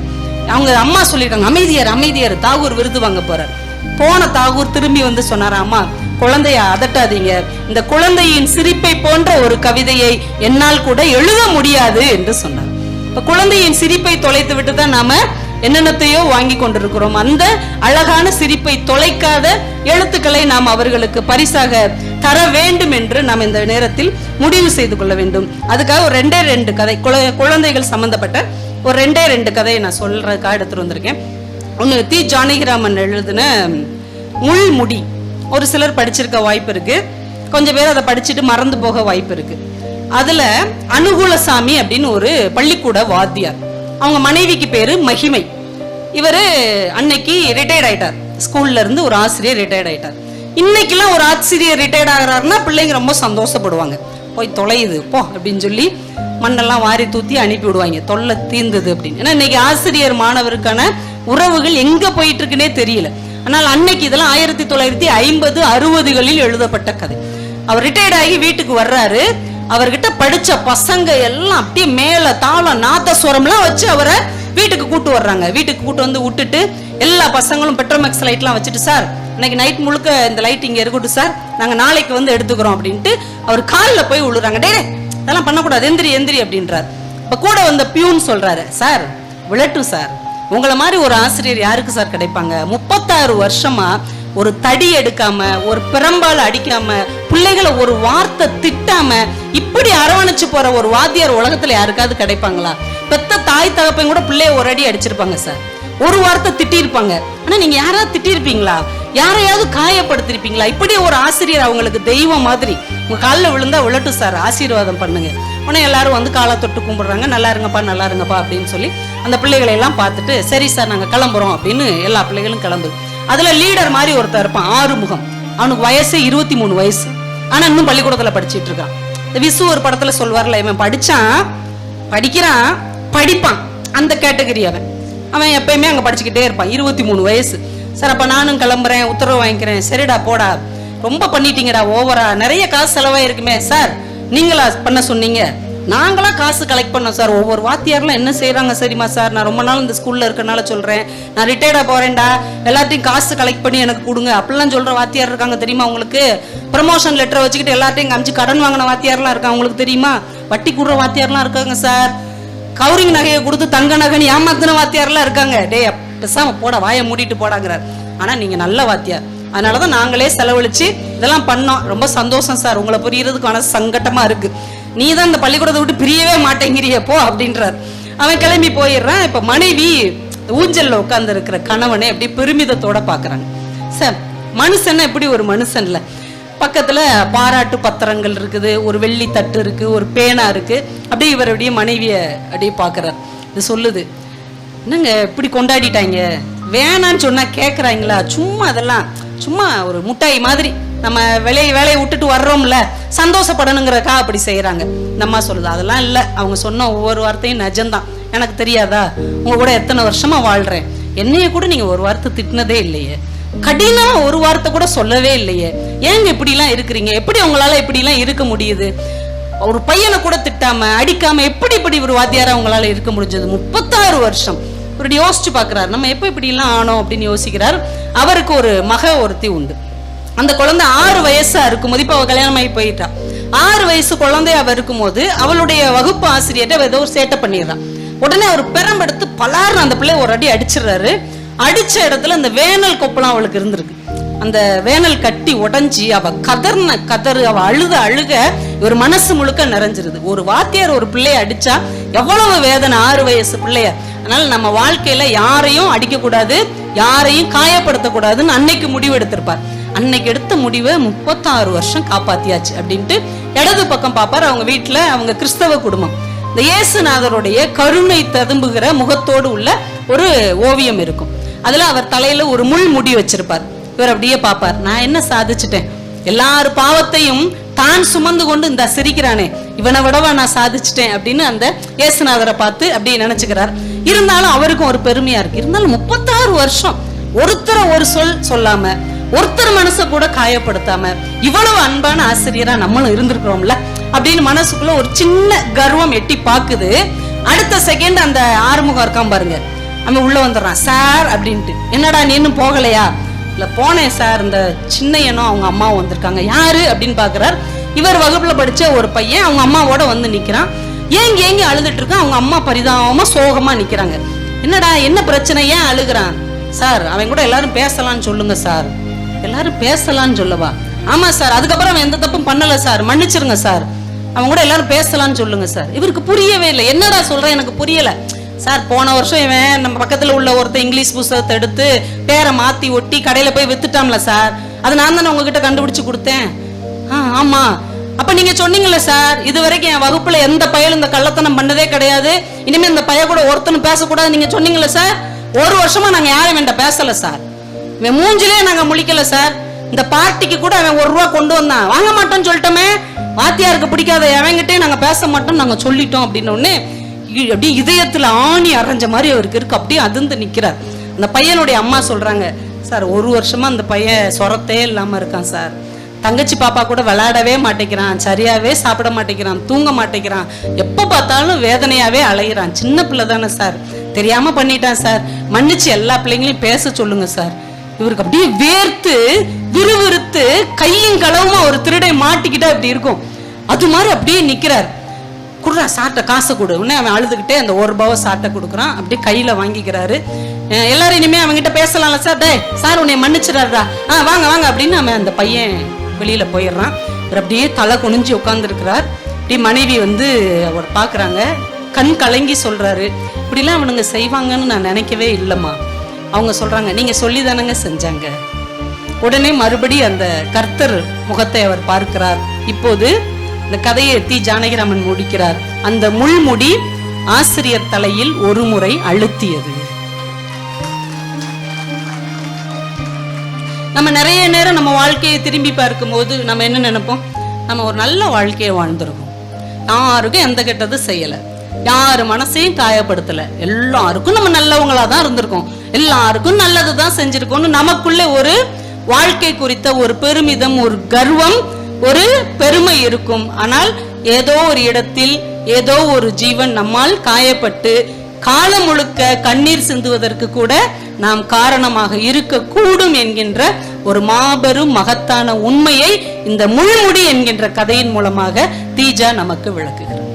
அவங்க அம்மா சொல்லிருக்காங்க, அமைதியார் அமைதியார், தாகூர் விருது வாங்க போறார். போன தாகூர் திரும்பி வந்து சொன்னாரா, அம்மா குழந்தைய அதட்டாதீங்க, இந்த குழந்தையின் சிரிப்பை போன்ற ஒரு கவிதையை என்னால் கூட எழுத முடியாது என்று சொன்னார். இப்ப குழந்தையின் சிரிப்பை தொலைத்து விட்டு தான் நாம என்னென்னத்தையோ வாங்கி கொண்டிருக்கிறோம். அந்த அழகான சிரிப்பை தொலைக்காத எழுத்துக்களை நாம் அவர்களுக்கு பரிசாக தர வேண்டும் என்று நாம் இந்த நேரத்தில் முடிவு செய்து கொள்ள வேண்டும். அதுக்காக ஒரு 2 கதை, குழந்தைகள் சம்பந்தப்பட்ட ஒரு 2 கதையை நான் சொல்றதுக்காக எடுத்துட்டு வந்திருக்கேன். ஒன்று தி ஜானகிராமன் எழுதின முள்முடி. ஒரு சிலர் படிச்சிருக்க வாய்ப்பு இருக்கு, கொஞ்சம் பேர் அதை படிச்சுட்டு மறந்து போக வாய்ப்பு இருக்கு. அதுல அனுகூலசாமி அப்படின்னு ஒரு பள்ளிக்கூட வாத்தியார், அவங்க மனைவிக்கு பேரு மகிமை. இவரு அன்னைக்கு ரிட்டையர்ட் ஆயிட்டார், ஸ்கூல்ல இருந்து ஒரு ஆசிரியர் ரிட்டையர்ட் ஆயிட்டார். இன்னைக்கெல்லாம் ஒரு ஆசிரியர் ரிட்டையர்ட் ஆகிறாருன்னா பிள்ளைங்க ரொம்ப சந்தோஷப்படுவாங்க. போய் தொலையுது போ அப்படின்னு சொல்லி மண்ணெல்லாம் வாரி தூத்தி அனுப்பி விடுவாங்க, தொல்லை தீர்ந்தது அப்படின்னு. ஏன்னா இன்னைக்கு ஆசிரியர் மாணவருக்கான உறவுகள் எங்க போயிட்டு இருக்குன்னே தெரியல. ஆனால் அன்னைக்கு இதெல்லாம் 1950, 60களில் எழுதப்பட்ட கதை. அவர் ரிட்டையர்ட் ஆகி வீட்டுக்கு வர்றாரு. அவர்கிட்ட படிச்ச பசங்க எல்லாம் அப்படியே மேல தாளம் நாதஸ்வரம்லாம் வச்சு அவரை வீட்டுக்கு கூட்டு வர்றாங்க. வீட்டுக்கு கூட்டு வந்து விட்டுட்டு எல்லா பசங்களும் பெட்ரோமேக்ஸ் லைட்லாம் வச்சுட்டு, சார் இன்னைக்கு நைட் முழுக்க இந்த லைட் இங்க இருக்கட்டும் சார், நாங்க நாளைக்கு வந்து எடுத்துக்கிறோம் அப்படின்ட்டு அவர் காலில் போய் விழுறாங்க. டே அதெல்லாம் பண்ணக்கூடாது, எந்திரி எந்திரி அப்படின்றார். இப்ப கூட வந்த பியூன் சொல்றாரு, சார் விளட்டும் சார், உங்களை மாதிரி ஒரு ஆசிரியர் யாருக்கு சார் கிடைப்பாங்க? 36 வருஷமா ஒரு தடி எடுக்காம, ஒரு பிரம்பால அடிக்காம, பிள்ளைகளை ஒரு வார்த்தை திட்டாம இப்படி அரவணைச்சு போற ஒரு வாத்தியார் உலகத்துல யாருக்காவது கிடைப்பாங்களா? பெத்த தாய் தகப்பன் கூட பிள்ளைய ஒரு அடி அடிச்சிருப்பாங்க சார், ஒரு வார்த்தை திட்டிருப்பாங்க. ஆனா நீங்க யாராவது திட்டிருப்பீங்களா? யாரையாவது காயப்படுத்திருப்பீங்களா? இப்படி ஒரு ஆசிரியர் அவங்களுக்கு தெய்வம் மாதிரி. உங்க காலில் விழுந்தா விழட்டும் சார், ஆசீர்வாதம் பண்ணுங்க. உடனே எல்லாரும் வந்து காலை தொட்டு கும்பிடுறாங்க, நல்லா இருங்கப்பா நல்லா இருங்கப்பா அப்படின்னு சொல்லி அந்த பிள்ளைகளை எல்லாம் பார்த்துட்டு, சரி சார் நாங்க கிளம்புறோம் அப்படின்னு எல்லா பிள்ளைகளும் கிளம்புது. அதுல லீடர் மாதிரி ஒருத்தர் இருப்பான், ஆறுமுகம். அவனுக்கு வயசு 23 வயசு, ஆனா இன்னும் பள்ளிக்கூடத்துல படிச்சுட்டு இருக்கான். இந்த விசு ஒரு படத்துல சொல்வார்ல, இவன் படிச்சான் படிக்கிறான் படிப்பான், அந்த கேட்டகரி அவன். அவன் எப்பயுமே அங்க படிச்சுக்கிட்டே இருப்பான். 23 வயசு. சார் அப்ப நானும் கிளம்புறேன், உத்தரவு வாங்கிக்கிறேன். சரிடா போடா, ரொம்ப பண்ணிட்டீங்கடா, ஓவரா நிறைய காசு செலவாயிருக்குமே. சார் நீங்களா பண்ண சொன்னீங்க? நாங்களா காசு கலெக்ட் பண்ணோம் சார். ஒவ்வொரு வாத்தியாரெல்லாம் என்ன செய்யறாங்க சரிமா சார், நான் ரொம்ப நாள் இந்த ஸ்கூல்ல இருக்கனால சொல்றேன், நான் ரிட்டையர்டா போறேன்டா, எல்லாத்தையும் காசு கலெக்ட் பண்ணி எனக்கு கொடுங்க அப்படிலாம் சொல்ற வாத்தியார் இருக்காங்க தெரியுமா உங்களுக்கு? ப்ரமோஷன் லெட்டரை வச்சுக்கிட்டு எல்லாத்தையும் காமிச்சு கடன் வாங்கின வாத்தியார்லாம் இருக்காங்க உங்களுக்கு தெரியுமா? வட்டி கூடுற வாத்தியார்லாம் இருக்காங்க சார். கவுரிங் நகையை கொடுத்து தங்க நகைன்னு ஏமாத்தின வாத்தியார்லாம் இருக்காங்க. டே பேசாம போட, வாயை மூடிட்டு போடாங்கிறார். ஆனா நீங்க நல்ல வாத்தியார், அதனாலதான் நாங்களே செலவழிச்சு இதெல்லாம் பண்ணோம். ரொம்ப சந்தோஷம் சார், உங்களை புரியறதுக்கான சங்கட்டமா இருக்கு, நீ தான் இந்த பள்ளிக்கூடத்தை விட்டு பிரியவே மாட்டேங்கிறிய போ அப்படின்றார். அவன் கிளம்பி போயிடுறான். இப்ப மனைவி ஊஞ்சல்ல உட்கார்ந்து இருக்கிற கணவனை அப்படி பெருமிதத்தோட பாக்குறாங்க. சார் மனுஷன் எப்படி ஒரு மனுஷன் இல்ல, பக்கத்துல பாராட்டு பத்திரங்கள் இருக்குது, ஒரு வெள்ளி தட்டு இருக்கு, ஒரு பேனா இருக்கு. அப்படியே இவர் அப்படியே மனைவிய அப்படியே பாக்குறார். இது சொல்லுது, என்னங்க இப்படி கொண்டாடிட்டாங்க, வேணான்னு சொன்னா கேக்குறாங்களா? சும்மா அதெல்லாம் சும்மா ஒரு முட்டாய் மாதிரி நம்ம வேலையை விட்டுட்டு வர்றோம்ல, சந்தோஷப்படணுங்கிறக்கா அப்படி செய்யறாங்க. இந்த அம்மா சொல்லுது, அதெல்லாம் இல்ல, அவங்க சொன்ன ஒவ்வொரு வார்த்தையும் நிஜம்தான். எனக்கு தெரியாதா, உங்க கூட எத்தனை வருஷமா வாழ்றேன், என்னைய கூட நீங்க ஒரு வார்த்தை திட்டினதே இல்லையே, கடினமா ஒரு வார்த்தை கூட சொல்லவே இல்லையே, ஏங்க இப்படி எல்லாம் இருக்கிறீங்க, எப்படி உங்களால இப்படி எல்லாம் இருக்க முடியுது, ஒரு பையனை கூட திட்டாம அடிக்காம எப்படி இப்படி ஒரு வாத்தியாரா உங்களால இருக்க முடிஞ்சது? 36 வருஷம். இப்படி யோசிச்சு பாக்குறாரு, நம்ம எப்ப இப்படி எல்லாம் ஆனோம் அப்படின்னு யோசிக்கிறார். அவருக்கு ஒரு மக ஒருத்தி உண்டு. அந்த குழந்தை 6 வயசா இருக்கும்போது, இப்ப அவ கல்யாணம் ஆகி போயிட்டா, 6 வயசு குழந்தை அவ இருக்கும்போது அவளுடைய வகுப்பு ஆசிரியர்கிட்ட ஏதோ ஒரு சேட்டை பண்ணிடுறான். உடனே அவர் பெரம்பெடுத்து பலார்னு அந்த பிள்ளை ஒரு அடி அடிச்சிடுறாரு. அடிச்ச இடத்துல அந்த வேனல் கொப்பெல்லாம் அவளுக்கு இருந்திருக்கு. அந்த வேனல் கட்டி உடஞ்சி அவ கதர்ன கதறு, அவ அழுக ஒரு மனசு முழுக்க நிறைஞ்சிருது. ஒரு வாத்தியார் ஒரு பிள்ளைய அடிச்சா எவ்வளவு வேதனை, 6 வயசு பிள்ளைய. அதனால நம்ம வாழ்க்கையில யாரையும் அடிக்க கூடாது, யாரையும் காயப்படுத்தக்கூடாதுன்னு அன்னைக்கு முடிவு எடுத்திருப்பார். அன்னைக்கு எடுத்த முடிவை 36 வருஷம் காப்பாத்தியாச்சு அப்படின்ட்டு இடது பக்கம் பாப்பார். அவங்க வீட்டுல, அவங்க கிறிஸ்தவ குடும்பம், இந்த இயேசுநாதருடைய கருணை ததும்புகிற முகத்தோடு உள்ள ஒரு ஓவியம் இருக்கும். அதுல அவர் தலையில ஒரு முள் முடி வச்சிருப்பார். இவர் அப்படியே பாப்பார், நான் என்ன சாதிச்சுட்டேன், எல்லாரு பாவத்தையும் தான் சுமந்து கொண்டு இந்த சிரிக்கிறானே, இவனை விடவா நான் சாதிச்சுட்டேன் அப்படின்னு அந்த இயேசுநாதரை பார்த்து அப்படியே நினைச்சுக்கிறார். இருந்தாலும் அவருக்கும் ஒரு பெருமையா இருக்கு. இருந்தாலும் 36 வருஷம் ஒருத்தரை ஒரு சொல் சொல்லாம, ஒருத்தர் மனசை கூட காயப்படுத்தாம இவ்வளவு அன்பான ஆசிரியரா நம்மளும் இருந்திருக்கிறோம்ல அப்படின்னு மனசுக்குள்ள ஒரு சின்ன கர்வம் எட்டி பாக்குது. அடுத்த செகண்ட் அந்த ஆறுமுகம் இருக்கான் பாருங்க, அவன் உள்ள வந்துடுறான். சார் அப்படின்ட்டு, என்னடா நீ இன்னும் போகலையா? இல்ல போனேன் சார், இந்த சின்னையனும் அவங்க அம்மாவும் வந்திருக்காங்க. யாரு அப்படின்னு பாக்குறார். இவர் வகுப்புல படிச்ச ஒரு பையன் அவங்க அம்மாவோட வந்து நிக்கிறான். ஏங்கி அழுதுட்டு இருக்கான். அவங்க அம்மா பரிதாபமா சோகமா நிக்கிறாங்க. என்னடா என்ன பிரச்சனை, ஏன் அழுகுறான்? சார் அவன் கூட எல்லாரும் பேசலாம்னு சொல்லுங்க சார். எல்லாரும் பேசலாம்னு சொல்லவா? ஆமா சார், அதுக்கப்புறம் அவன் எந்த தப்பும் பண்ணல சார், மன்னிச்சிருங்க சார், அவங்க கூட எல்லாரும் பேசலாம்னு சொல்லுங்க சார். இவருக்கு புரியவே இல்லை, என்னடா சொல்றேன் எனக்கு புரியல சார். போன வருஷம் இவன் நம்ம பக்கத்துல உள்ள ஒருத்தர் இங்கிலீஷ் புத்தகத்தை எடுத்து பேரை மாத்தி ஒட்டி கடையில போய் வித்துட்டாம்ல சார், அது நான் தானே உங்ககிட்ட கண்டுபிடிச்சு கொடுத்தேன். ஆமா, அப்ப நீங்க சொன்னீங்கல்ல சார், இது வரைக்கும் என் வகுப்புல எந்த பயலும் இந்த கள்ளத்தனம் பண்ணதே கிடையாது, இனிமே இந்த பைய கூட ஒருத்தனும் பேசக்கூடாது நீங்க சொன்னீங்கல்ல சார். 1 வருஷமா நாங்க யாரும் வேண்ட பேசல சார், இவன் மூஞ்சிலே நாங்க முழிக்கல சார். இந்த பார்ட்டிக்கு கூட அவன் 1 ரூபா கொண்டு வந்தான், வாங்க மாட்டோம்னு சொல்லிட்டோமே, வாத்தியாருக்கு பிடிக்காத அவங்கிட்டே நாங்க பேச மாட்டோம் நாங்க சொல்லிட்டோம் அப்படின்னு ஒண்ணு அப்படியே இதயத்துல ஆணி அரைஞ்ச மாதிரி அவருக்கு இருக்கு. அப்படியே அதிர்ந்து நிக்கிறார். அந்த பையனுடைய அம்மா சொல்றாங்க, சார் 1 வருஷமா அந்த பையன் சொரத்தே இல்லாம இருக்கான் சார், தங்கச்சி பாப்பா கூட விளையாடவே மாட்டேங்கிறான், சரியாவே சாப்பிட மாட்டேங்கிறான், தூங்க மாட்டேங்கிறான், எப்ப பார்த்தாலும் வேதனையாவே அலைகிறான், சின்ன பிள்ளை தானே சார், தெரியாம பண்ணிட்டான் சார், மன்னிச்சு எல்லா பிள்ளைங்களையும் பேச சொல்லுங்க சார். இவருக்கு அப்படியே வேர்த்து விறுவிறுத்து கையும் களவுமா ஒரு திருடை மாட்டிக்கிட்டா அப்படி இருக்கும், அது மாதிரி அப்படியே நிக்கிறார். குடுறா சாட்டை காசை கொடு. உடனே அவன் அழுதுகிட்டே அந்த 1 ரூபாவை சாட்டை கொடுக்குறான். அப்படியே கையில வாங்கிக்கிறாரு. எல்லாரும் இனிமே அவன்கிட்ட பேசலாம்ல சார், டே சார் உன்னை மன்னிச்சிடாரா, வாங்க வாங்க அப்படின்னு அவன் அந்த பையன் வெளியில போயிடுறான். அப்படியே தலை குனிஞ்சு உட்கார்ந்து இருக்கிறார். இப்படி மனைவி வந்து அவர் பாக்குறாங்க, கண் கலங்கி சொல்றாரு, இப்படிலாம் அவனுங்க செய்வாங்கன்னு நான் நினைக்கவே இல்லைம்மா. அவங்க சொல்றாங்க, நீங்க சொல்லி தானங்க செஞ்சாங்க. உடனே மறுபடி அந்த கர்த்தர் முகத்தை அவர் பார்க்கிறார். இப்போது இந்த கதையை தி ஜானகிராமன் முடிக்கிறார். அந்த முள்முடி ஆசிரியர் தலையில் ஒரு முறை அழுத்தியது. நம்ம நிறைய நேரம் நம்ம வாழ்க்கையை திரும்பி பார்க்கும் போது நம்ம என்ன நினைப்போம், நம்ம ஒரு நல்ல வாழ்க்கையை வாழ்ந்திருக்கோம், யாருக்கும் எந்த கெட்டது செய்யல, யாரு மனசையும் காயப்படுத்தல, எல்லாருக்கும் நம்ம நல்லவங்களா தான் இருந்திருக்கோம், எல்லாருக்கும் நல்லதுதான் செஞ்சிருக்கோம்னு நமக்குள்ள ஒரு வாழ்க்கை குறித்த ஒரு பெருமிதம், ஒரு கர்வம், ஒரு பெருமை இருக்கும். ஆனால் ஏதோ ஒரு இடத்தில் ஏதோ ஒரு ஜீவன் நம்மால் காயப்பட்டு காலம் முழுக்க கண்ணீர் சிந்துவதற்கு கூட நாம் காரணமாக இருக்கக்கூடும் என்கின்ற ஒரு மாபெரும் மகத்தான உண்மையை இந்த முள்முடி என்கின்ற கதையின் மூலமாக தீஜா நமக்கு விளக்குகிறார்.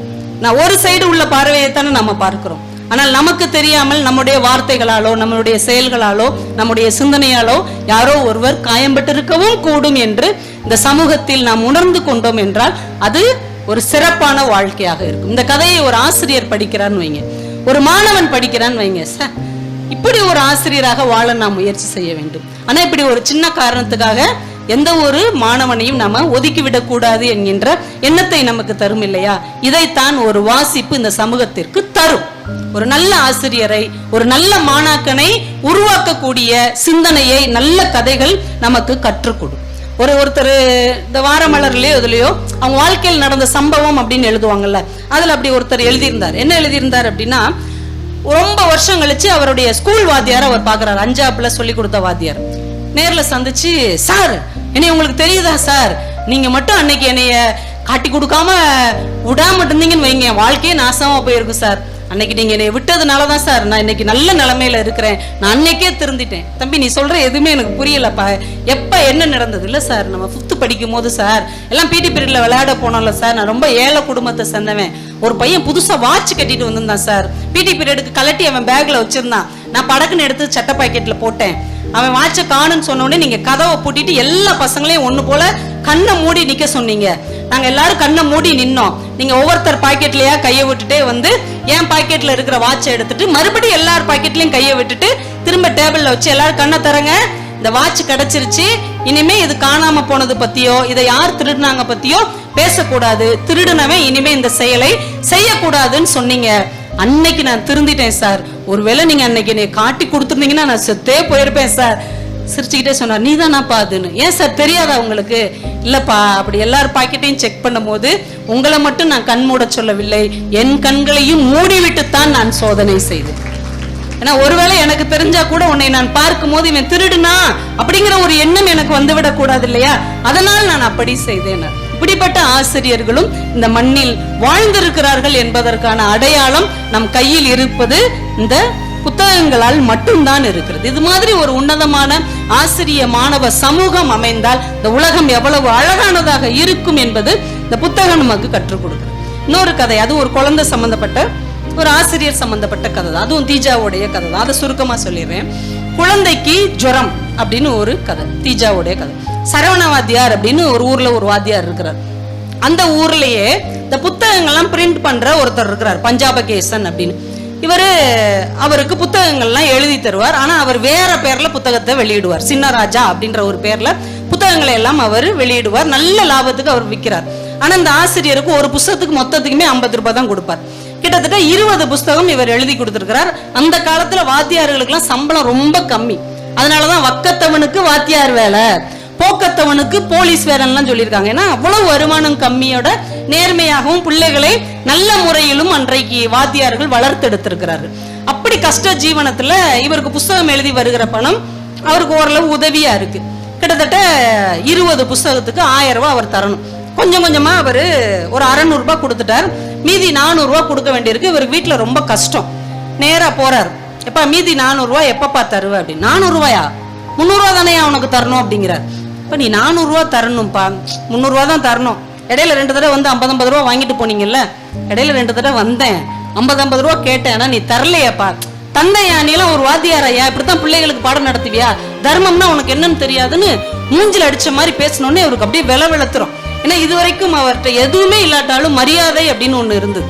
நான் ஒரு சைடு உள்ள பார்வையை தானே நம்ம பார்க்கிறோம். ஆனால் நமக்கு தெரியாமல் நம்முடைய வார்த்தைகளாலோ நம்முடைய செயல்களாலோ நம்முடைய சிந்தனையாலோ யாரோ ஒருவர் காயம்பட்டிருக்கவும் கூடும் என்று இந்த சமூகத்தில் நாம் உணர்ந்து கொண்டோம் என்றால் அது ஒரு சிறப்பான வாழ்க்கையாக இருக்கும். இந்த கதையை ஒரு ஆசிரியர் படிக்கிறான்னு வைங்க, ஒரு மாணவன் படிக்கிறான்னு வைங்க, சார் இப்படி ஒரு ஆசிரியராக வாழ நாம் முயற்சி செய்ய வேண்டும். ஆனா இப்படி ஒரு சின்ன காரணத்துக்காக எந்த ஒரு மாணவனையும் நாம ஒதுக்கிவிடக் கூடாது என்கின்ற எண்ணத்தை நமக்கு தரும் இல்லையா? இதைத்தான் ஒரு வாசிப்பு இந்த சமூகத்திற்கு தரும். ஒரு நல்ல ஆசிரியரை, ஒரு நல்ல மாணாக்கனை உருவாக்கக்கூடிய சிந்தனையை நல்ல கதைகள் நமக்கு கற்றுக் கொடும். ஒருத்தர் இந்த வாரமலர்லயோ இதுலயோ அவங்க வாழ்க்கையில் நடந்த சம்பவம் அப்படின்னு எழுதுவாங்கல்ல, அதுல அப்படி ஒருத்தர் எழுதியிருந்தார். என்ன எழுதியிருந்தார் அப்படின்னா, ரொம்ப வருஷம் கழிச்சு அவருடைய ஸ்கூல் வாத்தியார அவர் பாக்குறாரு. 5ஆப்ல சொல்லி கொடுத்த வாத்தியார் நேர்ல சந்திச்சு, சார் என்னை உங்களுக்கு தெரியுதா சார், நீங்க மட்டும் அன்னைக்கு என்னைய காட்டி கொடுக்காம விடாம இருந்தீங்கன்னு வைங்க, வாழ்க்கையே நாசமா போயிருக்கும் சார். அன்னைக்கு நீங்க என்னை விட்டதுனாலதான் சார் நான் இன்னைக்கு நல்ல நிலைமையில இருக்கிறேன். நான் அன்னைக்கே திருந்திட்டேன். தம்பி நீ சொல்ற எதுவுமே எனக்கு புரியலப்பா. எப்ப என்ன நடந்தது? இல்ல சார், நம்ம 5th படிக்கும் போது சார் எல்லாம் பிடி பீரியட்ல விளையாட போனோம்ல சார், நான் ரொம்ப ஏழை குடும்பத்தை சேர்ந்தவன். ஒரு பையன் புதுசா வாட்ச் கட்டிட்டு வந்திருந்தான் சார். பிடி பீரியடுக்கு கலட்டி அவன் பேக்ல வச்சிருந்தான். நான் படக்குன்னு எடுத்து சட்டை பாக்கெட்ல போட்டேன். அவன் வாட்ச காணுன்னு சொன்ன உடனே நீங்க கதவை பூட்டிட்டு எல்லா பசங்களையும் ஒண்ணு போல கண்ணை மூடி நிக்க சொன்னீங்க. நாங்க எல்லாரும் கண்ணை மூடி நின்னோம். நீங்க ஒவ்வொருத்தர் பாக்கெட்லயா கையை விட்டுட்டே வந்து என் பாக்கெட்ல இருக்கிற வாட்சை எடுத்துட்டு மறுபடியும் எல்லார் பாக்கெட்லயும் கையை விட்டுட்டு திரும்ப டேபிள்ல வச்சு எல்லாரும் கண்ணை தரங்க, இந்த வாட்ச் கிடைச்சிருச்சு, இனிமே இது காணாம போனது பத்தியோ இதை யார் திருடுனாங்க பத்தியோ பேசக்கூடாது, திருடுனவன் இனிமே இந்த செயலை செய்யக்கூடாதுன்னு சொன்னீங்க. அன்னைக்கு நான் திருந்திட்டேன் சார். ஒருவேளை நீங்க அன்னைக்கு என்னை காட்டி கொடுத்துருந்தீங்கன்னா நான் செத்தே போயிருப்பேன் சார். சிரிச்சுக்கிட்டே சொன்னார், நீ தானாப்பா அதுன்னு. ஏன் சார் தெரியாதா உங்களுக்கு? இல்லப்பா, அப்படி எல்லார் பாக்கெட்டையும் செக் பண்ணும் போது உங்களை மட்டும் நான் கண் மூட சொல்லவில்லை, என் கண்களையும் மூடிவிட்டுத்தான் நான் சோதனை செய்தேன். ஏன்னா ஒருவேளை எனக்கு தெரிஞ்சா கூட உன்னை நான் பார்க்கும் போது இவன் திருடுனா அப்படிங்கிற ஒரு எண்ணம் எனக்கு வந்துவிடக் கூடாது இல்லையா? அதனால் நான் அப்படி செய்தேன். இப்படிப்பட்ட ஆசிரியர்களும் இந்த மண்ணில் வாழ்ந்திருக்கிறார்கள் என்பதற்கான அடையாளம் நம் கையில் இருப்பது இந்த புத்தகங்களால் மட்டும்தான் இருக்கிறது. இது மாதிரி ஒரு உன்னதமான ஆசிரிய மாணவ சமூகம் அமைந்தால் இந்த உலகம் எவ்வளவு அழகானதாக இருக்கும் என்பது இந்த புத்தகம் நமக்கு கற்றுக் கொடுக்கிறது. இன்னொரு கதை, அது ஒரு குழந்தை சம்பந்தப்பட்ட ஒரு ஆசிரியர் சம்பந்தப்பட்ட கதை தான். அதுவும் தீஜாவுடைய கதை தான். அதை சுருக்கமா சொல்லிடுறேன். குழந்தைக்கு ஜுரம் அப்படின்னு ஒரு கதை, தீஜாவுடைய கதை. சரவண வாத்தியார் அப்படின்னு ஒரு ஊர்ல ஒரு வாத்தியார் இருக்கிறார். அந்த ஊர்லயே இந்த புத்தகங்கள்லாம் பிரிண்ட் பண்ற ஒருத்தர் இருக்கிறார், பஞ்சாபகேசன் அப்படின்னு. அவருக்கு புத்தகங்கள்லாம் எழுதி தருவார். ஆனா அவர் வேற பேர்ல புத்தகத்தை வெளியிடுவார். சின்னராஜா அப்படின்ற ஒரு பேர்ல புத்தகங்களை எல்லாம் அவர் வெளியிடுவார். நல்ல லாபத்துக்கு அவர் விற்கிறார். ஆனா இந்த ஆசிரியருக்கு ஒரு புத்தகத்துக்கு மொத்தத்துக்குமே 50 ரூபாய் தான் கொடுப்பார். கிட்டத்தட்ட 20 புத்தகம் இவர் எழுதி கொடுத்திருக்கிறார். அந்த காலத்துல வாத்தியார்களுக்கு எல்லாம் சம்பளம் ரொம்ப கம்மி. அதனாலதான் வக்கத்தவனுக்கு வாத்தியார் வேலை, போக்கத்தவனுக்கு போலீஸ் வேலைன்னு சொல்லியிருக்காங்க. ஏன்னா அவ்வளவு வருமானம் கம்மியோட நேர்மையாகவும் பிள்ளைகளை நல்ல முறையிலும் அன்றைக்கு வாத்தியார்கள் வளர்த்தெடுத்திருக்கிறார்கள். அப்படி கஷ்ட ஜீவனத்துல இவருக்கு புஸ்தகம் எழுதி வருகிற பணம் அவருக்கு ஓரளவு உதவியா இருக்கு. கிட்டத்தட்ட 20 புஸ்தகத்துக்கு 1000 ரூபாய் அவர் தரணும். கொஞ்சம் கொஞ்சமா அவரு ஒரு 600 ரூபாய் கொடுத்துட்டார். மீதி 400 ரூபாய் கொடுக்க வேண்டியிருக்கு. இவருக்கு வீட்டுல ரொம்ப கஷ்டம். நேரா போறாரு, எப்ப மீதி 400 ரூபாய் எப்பப்பா தருவ அப்படின்னு. 400 ரூபாயா? 300 ரூபாய் தானே அவனுக்கு தரணும் அப்படிங்கிறார். இப்ப நீ 400 ரூபாய் தரணும்பா, 300 ரூபாய் தான் தரணும். இடையில 2 தடவை வந்து 50 ரூபாய் வாங்கிட்டு போனீங்கல்ல, இடையில 2 தடவை வந்தேன், 50 ரூபாய் கேட்டேன், ஆனா நீ தரலையாப்பா. தந்தையா, நீ எல்லாம் ஒரு வாத்தியாரையா? இப்படித்தான் பிள்ளைகளுக்கு பாடம் நடத்துவியா? தர்மம்னா உனக்கு என்னன்னு தெரியாதுன்னு மூஞ்சில அடிச்ச மாதிரி பேசணுன்னே அவருக்கு அப்படியே விளத்துறோம். ஏன்னா இதுவரைக்கும் அவர்கிட்ட எதுவுமே இல்லாட்டாலும் மரியாதை அப்படின்னு ஒண்ணு இருந்தது.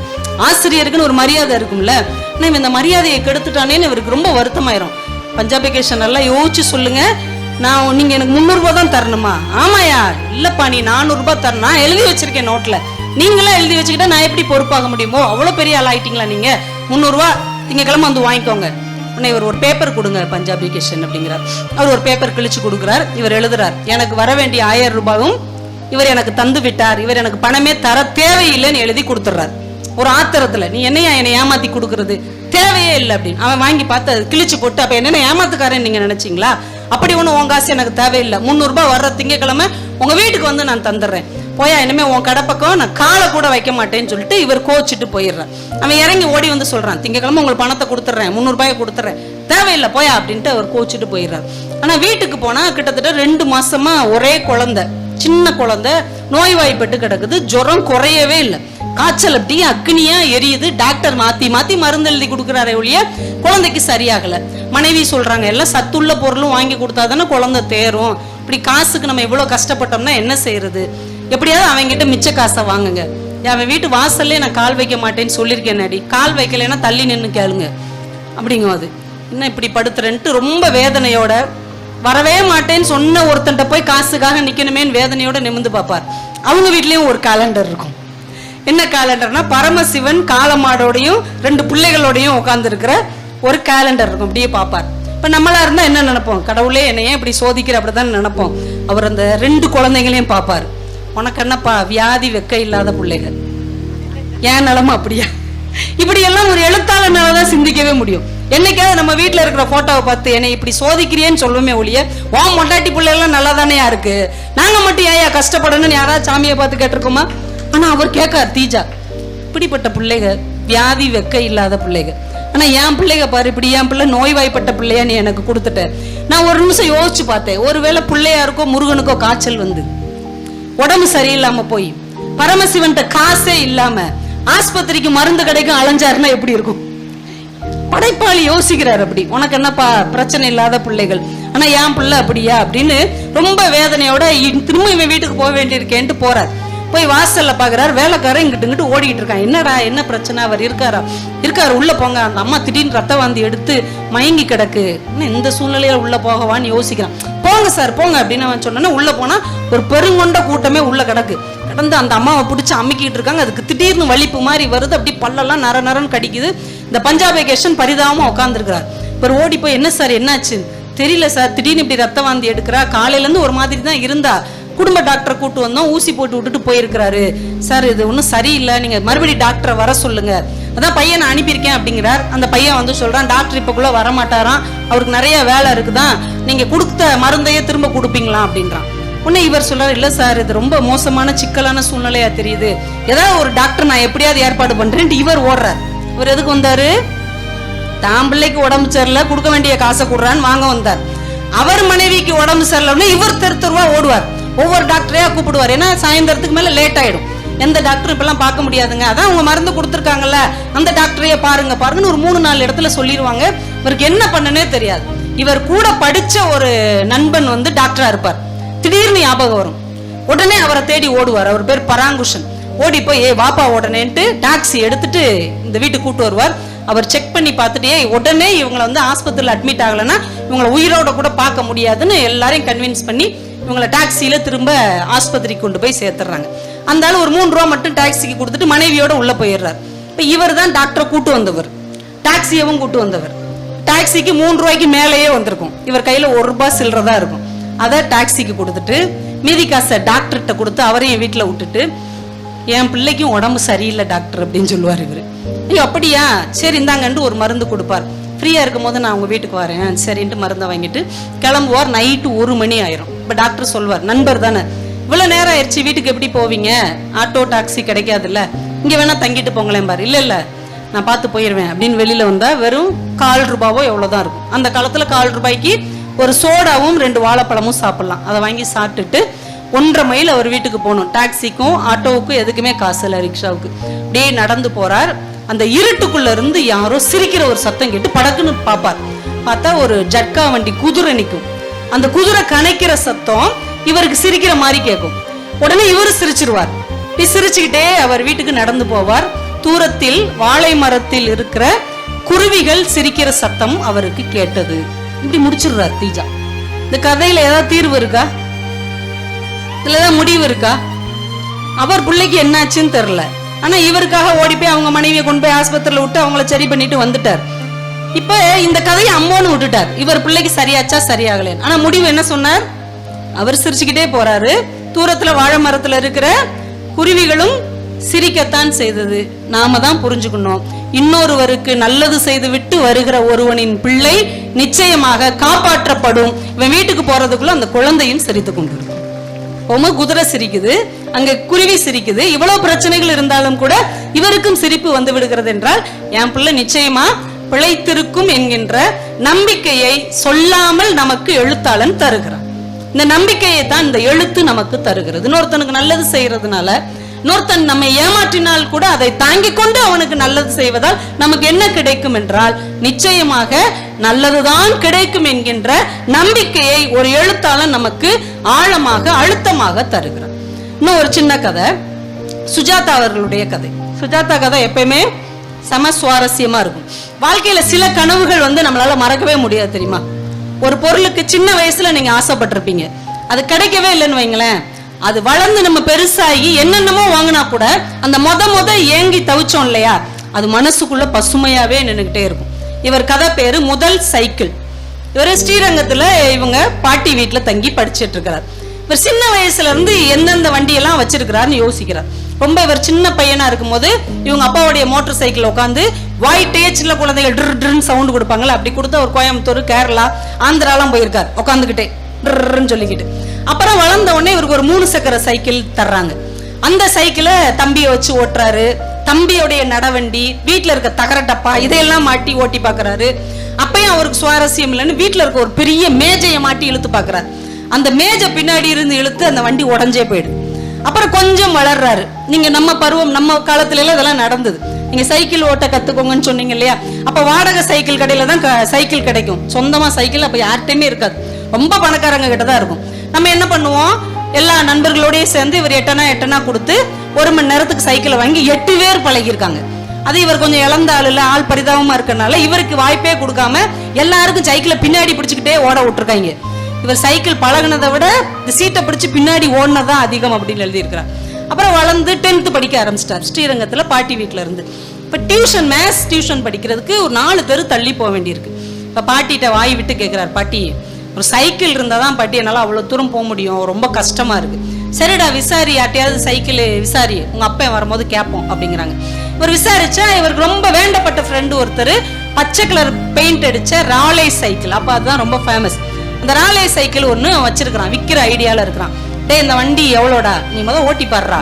ஆசிரியருக்குன்னு ஒரு மரியாதை இருக்கும்ல. இந்த மரியாதையை கெடுத்துட்டானேன்னு இவருக்கு ரொம்ப வருத்தமாயிரும். பஞ்சாபிகேஷன் எல்லாம் யோசிச்சு சொல்லுங்க, நீங்க எனக்கு 300 ரூபாய் தான் தரணுமா? ஆமாயா. இல்லப்பா, நீ 400 ரூபாய் தரணும், எழுதி வச்சிருக்கேன் நோட்ல. நீங்களா எழுதி வச்சுக்கிட்டா நான் எப்படி பொறுப்பாக முடியுமோ? அவ்வளவு பெரிய ஆள் ஆயிட்டீங்களா நீங்க? 300 ரூபாய் திங்கக்கிழமை வந்து வாங்கிக்கோங்க. உடனே இவர் ஒரு பேப்பர் கொடுங்க பஞ்சாபிகேஷன் அப்படிங்கிறார். அவர் ஒரு பேப்பர் கிழிச்சு கொடுக்குறார். இவர் எழுதுறார், எனக்கு வர வேண்டிய 1000 ரூபாயும் இவர் எனக்கு தந்து விட்டார், இவர் எனக்கு பணமே தர தேவையில்லைன்னு எழுதி கொடுத்துறாரு. ஒரு ஆத்திரத்துல, நீ என்னையா என்னை ஏமாத்தி கொடுக்கறது, தேவையே இல்லை அப்படின்னு. அவன் வாங்கி பார்த்து அது கிழிச்சு போட்டு, அப்ப என்ன ஏமாத்துக்காரன் நீங்க நினைச்சீங்களா? அப்படி ஒண்ணு உன் காசு எனக்கு தேவையில்லை, 300 ரூபாய் வர்ற திங்கக்கிழமை உங்க வீட்டுக்கு வந்து நான் தந்துடுறேன், போயா இனிமே உன் கடை பக்கம் நான் காலை கூட வைக்க மாட்டேன்னு சொல்லிட்டு இவர் கோச்சிட்டு போயிடுறான். அவன் இறங்கி ஓடி வந்து சொல்றான், திங்கக்கிழமை உங்களுக்கு பணத்தை கொடுத்துட்றேன், 300 ரூபாயை கொடுத்துட்றேன், தேவையில்லை போயா அப்படின்ட்டு அவர் கோச்சிட்டு போயிடுறாரு. ஆனா வீட்டுக்கு போனா கிட்டத்தட்ட 2 மாசமா ஒரே குழந்தை, சின்ன குழந்தை நோய்வாய்ப்பட்டு கிடக்குது, ஜுரம் குறையவே இல்லை, காய்ச்சல் அப்படியே அக்னியா எரியுது. டாக்டர் மாத்தி மாத்தி மருந்து எழுதி கொடுக்குறாரே ஒழிய குழந்தைக்கு சரியாகல. மனைவி சொல்றாங்க, எல்லாம் சத்துள்ள பொருளும் வாங்கி கொடுத்தாதானே குழந்தை தேரும், இப்படி காசுக்கு நம்ம எவ்வளவு கஷ்டப்பட்டோம்னா என்ன செய்யறது, எப்படியாவது அவங்கிட்ட மிச்ச காசை வாங்குங்க, அவன் வீட்டு வாசல்லே நான் கால் வைக்க மாட்டேன்னு சொல்லியிருக்கேன், அடி கால் வைக்கலைன்னா தள்ளி நின்று கேளுங்க அப்படிங்கும். அது என்ன இப்படி படுத்துறேன்ட்டு ரொம்ப வேதனையோட, வரவே மாட்டேன்னு சொன்ன ஒருத்தன்ட்ட போய் காசுக்காக நிக்கணுமேன்னு வேதனையோட நிமிந்து பார்ப்பார். அவங்க வீட்லயும் ஒரு காலண்டர் இருக்கும். என்ன காலண்டர்னா பரமசிவன் காலமாடோடையும் 2 பிள்ளைகளோடையும் உட்கார்ந்து இருக்கிற ஒரு காலண்டர் இருக்கும். அப்படியே பார்ப்பார். இப்ப நம்மளா இருந்தா என்ன நினைப்போம், கடவுளே என்னையே இப்படி சோதிக்கிற அப்படிதான் நினைப்போம். அவர் அந்த 2 குழந்தைகளையும் பார்ப்பார். உனக்கு என்னப்பா வியாதி வெக்க இல்லாத பிள்ளைகள், ஏன் நிலமா அப்படியா, இப்படி எல்லாம் ஒரு எழுத்தாளனாலதான் சிந்திக்கவே முடியும். என்னைக்காவது நம்ம வீட்டுல இருக்கிற போட்டோவை பார்த்து என்னை இப்படி சோதிக்கிறியேன்னு சொல்லுமே ஒழிய, உன் மொட்டாட்டி பிள்ளைகள்லாம் நல்லா தானே இருக்கு, நாங்க மட்டும் ஏன் கஷ்டப்படணும்னு யாராவது சாமியை பார்த்து கேட்டிருக்கோமா? ஆனா அவர் கேட்கார், தீஜா இப்படிப்பட்ட பிள்ளைகள், வியாதி வெக்க இல்லாத பிள்ளைகள், ஆனா என் பிள்ளைக பாரு இப்படி, என் பிள்ளை நோய்வாய்ப்பட்ட பிள்ளையா நீ எனக்கு கொடுத்துட்ட. நான் ஒரு நிமிஷம் யோசிச்சு பார்த்தேன், ஒருவேளை பிள்ளையாருக்கோ முருகனுக்கோ காய்ச்சல் வந்து உடம்பு சரியில்லாம போய் பரமசிவன்ட்ட காசே இல்லாம ஆஸ்பத்திரிக்கு மருந்து கிடைக்கும் அலைஞ்சாருன்னா எப்படி இருக்கும்? படைப்பாளி யோசிக்கிறார், அப்படி உனக்கு என்னப்பா பிரச்சனை இல்லாத பிள்ளைகள், ஆனா என் பிள்ளை அப்படியா அப்படின்னு ரொம்ப வேதனையோட திரும்ப இவன் வீட்டுக்கு போக வேண்டியிருக்கேன்ட்டு போறார். போய் வாசல்ல பாக்குறாரு, வேலைக்காரன் இங்கிட்டு ஓடிக்கிட்டு இருக்கான். என்னடா என்ன பிரச்சனை, அவர் இருக்காரு, உள்ள போங்க, அந்த அம்மா திடீர்னு ரத்த வாந்தி எடுத்து மயங்கி கிடக்கு, இந்த சூழ்நிலையில உள்ள போகவான்னு யோசிக்கிறான். போங்க சார் போங்க அப்படின்னு அவன் சொன்னா உள்ள போனா ஒரு பெருங்கொண்ட கூட்டமே உள்ள கிடக்கு. கடந்து அந்த அம்மாவை பிடிச்சி அமுக்கிட்டு இருக்காங்க. அதுக்கு திடீர்னு வலிப்பு மாதிரி வருது, அப்படி பல்லெல்லாம் நர நரன்னு கடிக்குது. இந்த பஞ்சாபி கேஷன் பரிதாபமா உட்காந்துருக்கிறார். இப்போ ஓடி போய் என்ன சார் என்னாச்சு, தெரியல சார், திடீர்னு இப்படி ரத்த வாந்தி எடுக்கிறா, காலையில இருந்து ஒரு மாதிரி தான் இருந்தா, குடும்ப டாக்டரை கூட்டு வந்தோம், ஊசி போட்டு விட்டுட்டு போயிருக்கிறாரு சார், இது ஒன்றும் சரியில்லை, நீங்க மறுபடியும் டாக்டரை வர சொல்லுங்க, அதான் பையனை அனுப்பியிருக்கேன் அப்படிங்கிறார். அந்த பையன் வந்து சொல்றான், டாக்டர் இப்பக்குள்ள வரமாட்டாராம், அவருக்கு நிறைய வேலை இருக்குதான், நீங்க கொடுத்த மருந்தையே திரும்ப கொடுப்பீங்களா அப்படின்றான். உடனே இவர் சொல்றாரு, இல்ல சார் இது ரொம்ப மோசமான சிக்கலான சூழ்நிலையா தெரியுது, ஏதாவது ஒரு டாக்டர் நான் எப்படியாவது ஏற்பாடு பண்றேன். இவர் ஓடுறார். இவர் எதுக்கு வந்தாரு, தான் பிள்ளைக்கு உடம்பு சரியில்லை, கொடுக்க வேண்டிய காசை கொடுறான்னு வாங்க வந்தார். அவர் மனைவிக்கு உடம்பு சரியில்லை, இவர் தெருவா ஓடுவார், ஒவ்வொரு டாக்டரையா கூப்பிடுவார். ஏன்னா சாயந்தரத்துக்கு மேல லேட் ஆயிடும், எந்த டாக்டரும் இப்பெல்லாம் பார்க்க முடியாதுங்க, அதான் அவங்க மருந்து கொடுத்துருக்காங்கல்ல அந்த டாக்டரையே பாருங்கன்னு ஒரு 3-4 இடத்துல சொல்லிடுவாங்க. இவருக்கு என்ன பண்ணனே தெரியாது. இவர் கூட படிச்ச ஒரு நண்பன் வந்து டாக்டரா இருப்பார். திடீர்னு ஞாபகம் வரும், உடனே அவரை தேடி ஓடுவார். அவர் பேர் பராங்குஷன். ஓடி போய் வாப்பா உடனேன்ட்டு டாக்ஸி எடுத்துட்டு இந்த வீட்டுக்கு கூட்டு வருவார். அவர் செக் பண்ணி பார்த்துட்டே உடனே இவங்களை வந்து ஆஸ்பத்திரியில் அட்மிட் ஆகலைன்னா இவங்களை உயிரோட கூட பார்க்க முடியாதுன்னு எல்லாரையும் கன்வின்ஸ் பண்ணி இவங்களை டாக்ஸியில திரும்ப ஆஸ்பத்திரிக்கு கொண்டு போய் சேர்த்துறாங்க. அந்த ஆள் ஒரு 3 ரூபா மட்டும் டாக்ஸிக்கு கொடுத்துட்டு மனைவியோட உள்ள போயிடுறாரு. இப்போ இவர் தான் டாக்டரை கூட்டு வந்தவர், டாக்ஸியவும் கூட்டு வந்தவர். டாக்ஸிக்கு 3 ரூபாய்க்கு மேலேயே வந்திருக்கும். இவர் கையில 1 ரூபாய் சில்லறதா இருக்கும். அதை டாக்ஸிக்கு கொடுத்துட்டு மீதி காசை டாக்டர்கிட்ட கொடுத்து அவரையும் வீட்டுல விட்டுட்டு, என் பிள்ளைக்கும் உடம்பு சரியில்லை டாக்டர் அப்படின்னு சொல்லுவார் இவரு. ஐயோ அப்படியா, சரி இந்தாங்கன்ட்டு ஒரு மருந்து கொடுப்பார். ஃப்ரீயா இருக்கும் போது நான் உங்க வீட்டுக்கு வரேன் சரின்ட்டு மருந்தை வாங்கிட்டு கிளம்புவார். நைட்டு 1 மணி ஆயிரும். இப்ப டாக்டர் சொல்வார், நண்பர் தானே, இவ்வளவு நேரம் ஆயிடுச்சு, வீட்டுக்கு எப்படி போவீங்க, ஆட்டோ டாக்ஸி கிடைக்காதுல்ல, இங்க வேணா தங்கிட்டு போங்களேன் பாரு. இல்ல நான் பார்த்து போயிருவேன் அப்படின்னு வெளியில வந்தா வெறும் 4 ரூபாவோ எவ்வளவுதான் இருக்கும். அந்த காலத்துல 4 ரூபாய்க்கு ஒரு சோடாவும் 2 வாழைப்பழமும் சாப்பிடலாம். அதை வாங்கி சாப்பிட்டுட்டு 1.5 மைல் அவர் வீட்டுக்கு போகணும். டாக்ஸிக்கும் ஆட்டோவுக்கும் எதுக்குமே காசு இல்லை, ரிக்ஷாவுக்கு. அப்படியே நடந்து போறார். அந்த இருட்டுக்குள்ள இருந்து யாரோ சிரிக்கிற ஒரு சத்தம் கேட்டு படக்குன்னு பார்ப்பார். பார்த்தா ஒரு ஜட்கா வண்டி குதிரை நிற்கும். அந்த குதிரை கணைக்கிற சத்தம் இவருக்கு சிரிக்கிற மாதிரி கேட்கும். உடனே இவரு சிரிச்சிருவார். சிரிச்சுக்கிட்டே அவர் வீட்டுக்கு நடந்து போவார். தூரத்தில் வாழை மரத்தில் இருக்கிற குருவிகள் சிரிக்கிற சத்தம் அவருக்கு கேட்டது. இப்படி முடிச்சிடுறார் தீஜா. இந்த கதையில ஏதாவது தீர்வு இருக்கா, இதுல ஏதாவது முடிவு இருக்கா? அவர் பிள்ளைக்கு என்னாச்சுன்னு தெரியல, ஆனா இவருக்காக ஓடி போய் அவங்க மனைவியை கொண்டு போய் ஆஸ்பத்திரியில விட்டு அவங்கள சரி பண்ணிட்டு வந்துட்டார். இப்ப இந்த கதையை அம்மோன்னு விட்டுட்டார். இவர் பிள்ளைக்கு சரியாச்சா சரியாகலேன்னு. ஆனா முடிவு என்ன சொன்னார்? அவர் சிரிச்சுக்கிட்டே போறாரு. தூரத்துல வாழை மரத்துல இருக்கிற குருவிகளும் சிரிக்கத்தான் செய்தது. நாம தான் புரிஞ்சுக்கணும், இன்னொருவருக்கு நல்லது செய்து விட்டு வருகிற ஒருவனின் பிள்ளை நிச்சயமாக காப்பாற்றப்படும். இவன் வீட்டுக்கு போறதுக்குள்ள அந்த குழந்தையும் சிரித்து கொண்டிருக்கும். குதிரை சிரிக்குது, அங்க குருவி சிரிக்குது, இவ்வளவு பிரச்சனைகள் இருந்தாலும் கூட இவருக்கும் சிரிப்பு வந்து விடுகிறது என்றால் என் பிள்ளை நிச்சயமா பிழைத்திருக்கும் என்கின்ற நம்பிக்கையை சொல்லாமல் நமக்கு எழுத்தாளன் தருகிறான். இந்த நம்பிக்கையை தான் இந்த எழுத்து நமக்கு தருகிறது. இன்னொருத்தனுக்கு நல்லது செய்யறதுனால, இன்னொருத்தன் நம்மை ஏமாற்றினால் கூட அதை தாங்கிக் கொண்டு அவனுக்கு நல்லது செய்வதால் நமக்கு என்ன கிடைக்கும் என்றால் நிச்சயமாக நல்லதுதான் கிடைக்கும் என்கின்ற நம்பிக்கையை ஒரு எழுத்தாளன் நமக்கு ஆழமாக அழுத்தமாக தருகிறான். இன்னும் ஒரு சின்ன கதை, சுஜாதா அவர்களுடைய கதை. சுஜாதா கதை எப்பயுமே செம சுவாரஸ்யமா இருக்கும். வாழ்க்கையில சில கனவுகள் வந்து நம்மளால மறக்கவே முடியாது தெரியுமா? ஒரு பொருளுக்கு சின்ன வயசுல நீங்க ஆசைப்பட்டிருப்பீங்க, அது கிடைக்கவே இல்லைன்னு வைங்களேன், அது வளர்ந்து நம்ம பெருசாகி என்னென்னமோ வாங்கினா கூட அந்த முத ஏங்கி தவிச்சோம் இல்லையா, அது மனசுக்குள்ள பசுமையாவே நின்றுகிட்டே இருக்கும். இவர் கதை பேரு முதல் சைக்கிள். இவர் ஸ்ரீரங்கத்துல இவங்க பாட்டி வீட்டுல தங்கி படிச்சுட்டு இருக்கிறார். இவர் சின்ன வயசுல இருந்து எந்தெந்த வண்டியெல்லாம் வச்சிருக்கிறாருன்னு யோசிக்கிறார். ரொம்ப இவர் சின்ன பையனா இருக்கும் போது இவங்க அப்பாவுடைய மோட்டார் சைக்கிள் உட்காந்து வாய்ட் ஏஜ்ல குழந்தைகள் ட்ருன்னு சவுண்ட் கொடுப்பாங்கல்ல, அப்படி கொடுத்து அவர் கோயம்புத்தூர், கேரளா, ஆந்திராலாம் போயிருக்காரு உட்காந்துக்கிட்டே ட்ருன்னு சொல்லிக்கிட்டு. அப்புறம் வளர்ந்த உடனே இவருக்கு ஒரு 3 சக்கர சைக்கிள் தர்றாங்க. அந்த சைக்கிளை தம்பியை வச்சு ஓட்டுறாரு. தம்பியோடைய நடவண்டி, வீட்டுல இருக்க தகர டப்பா இதையெல்லாம் மாட்டி ஓட்டி பாக்குறாரு. அப்பயும் அவருக்கு சுவாரஸ்யம் இல்லைன்னு வீட்டுல இருக்க ஒரு பெரிய மேஜையை மாட்டி இழுத்து பாக்குறாரு. அந்த மேஜை பின்னாடி இருந்து இழுத்து அந்த வண்டி உடஞ்சே போயிடுது. அப்புறம் கொஞ்சம் வளர்றாரு. நீங்க நம்ம பருவம், நம்ம காலத்துல எல்லாம் இதெல்லாம் நடந்தது. நீங்க சைக்கிள் ஓட்ட கத்துக்கோங்கன்னு சொன்னீங்க இல்லையா, அப்ப வாடகை சைக்கிள் கடையில தான் சைக்கிள் கிடைக்கும். சொந்தமா சைக்கிள் அப்ப யார்கிட்டயுமே இருக்காது, ரொம்ப பணக்காரங்க கிட்ட தான் இருக்கும். நம்ம என்ன பண்ணுவோம், எல்லா நண்பர்களோடய சேர்ந்து இவர் எட்டனா கொடுத்து 1 மணி நேரத்துக்கு சைக்கிளை வாங்கி 8 பேர் பழகிருக்காங்க. அது இவர் கொஞ்சம் இழந்த ஆளுல ஆள் பரிதாபமா இருக்கனால இவருக்கு வாய்ப்பே கொடுக்காம எல்லாருக்கும் சைக்கிளை பின்னாடி பிடிச்சுக்கிட்டே ஓட விட்டுருக்காங்க. இவர் சைக்கிள் பழகினதை விட இந்த சீட்டை பிடிச்சு பின்னாடி ஓடினதான் அதிகம் அப்படின்னு எழுதியிருக்கிறார். அப்புறம் வளர்ந்து 10th படிக்க ஆரம்பிச்சிட்டார் ஸ்ரீரங்கத்துல பாட்டி வீட்டுல இருந்து. இப்ப டியூஷன், மேத்ஸ் டியூஷன் படிக்கிறதுக்கு ஒரு 4 தெரு தள்ளி போக வேண்டியிருக்கு. இப்ப பாட்டிகிட்ட வாய் விட்டு கேட்கிறார், பாட்டி ஒரு சைக்கிள் இருந்தாதான் பாட்டி என்னால அவ்வளவு தூரம் போக முடியும், ரொம்ப கஷ்டமா இருக்கு. சரிடா விசாரி, யார்ட்டையாவது சைக்கிள் விசாரி, உங்க அப்பா வரும்போது கேட்போம் அப்படிங்கிறாங்க. இவர் விசாரிச்சா இவருக்கு ரொம்ப வேண்டப்பட்ட ஃப்ரெண்டு ஒருத்தர் பச்சை கலர் பெயிண்ட் அடிச்ச ராலே சைக்கிள், அப்ப அதுதான் ரொம்ப ஃபேமஸ். அந்த ராலே சைக்கிள் ஒண்ணு வச்சிருக்கிறான், விற்கிற ஐடியால இருக்கிறான். டே இந்த வண்டி எவ்வளோடா, நீ முதல் ஓட்டி பாடுறா,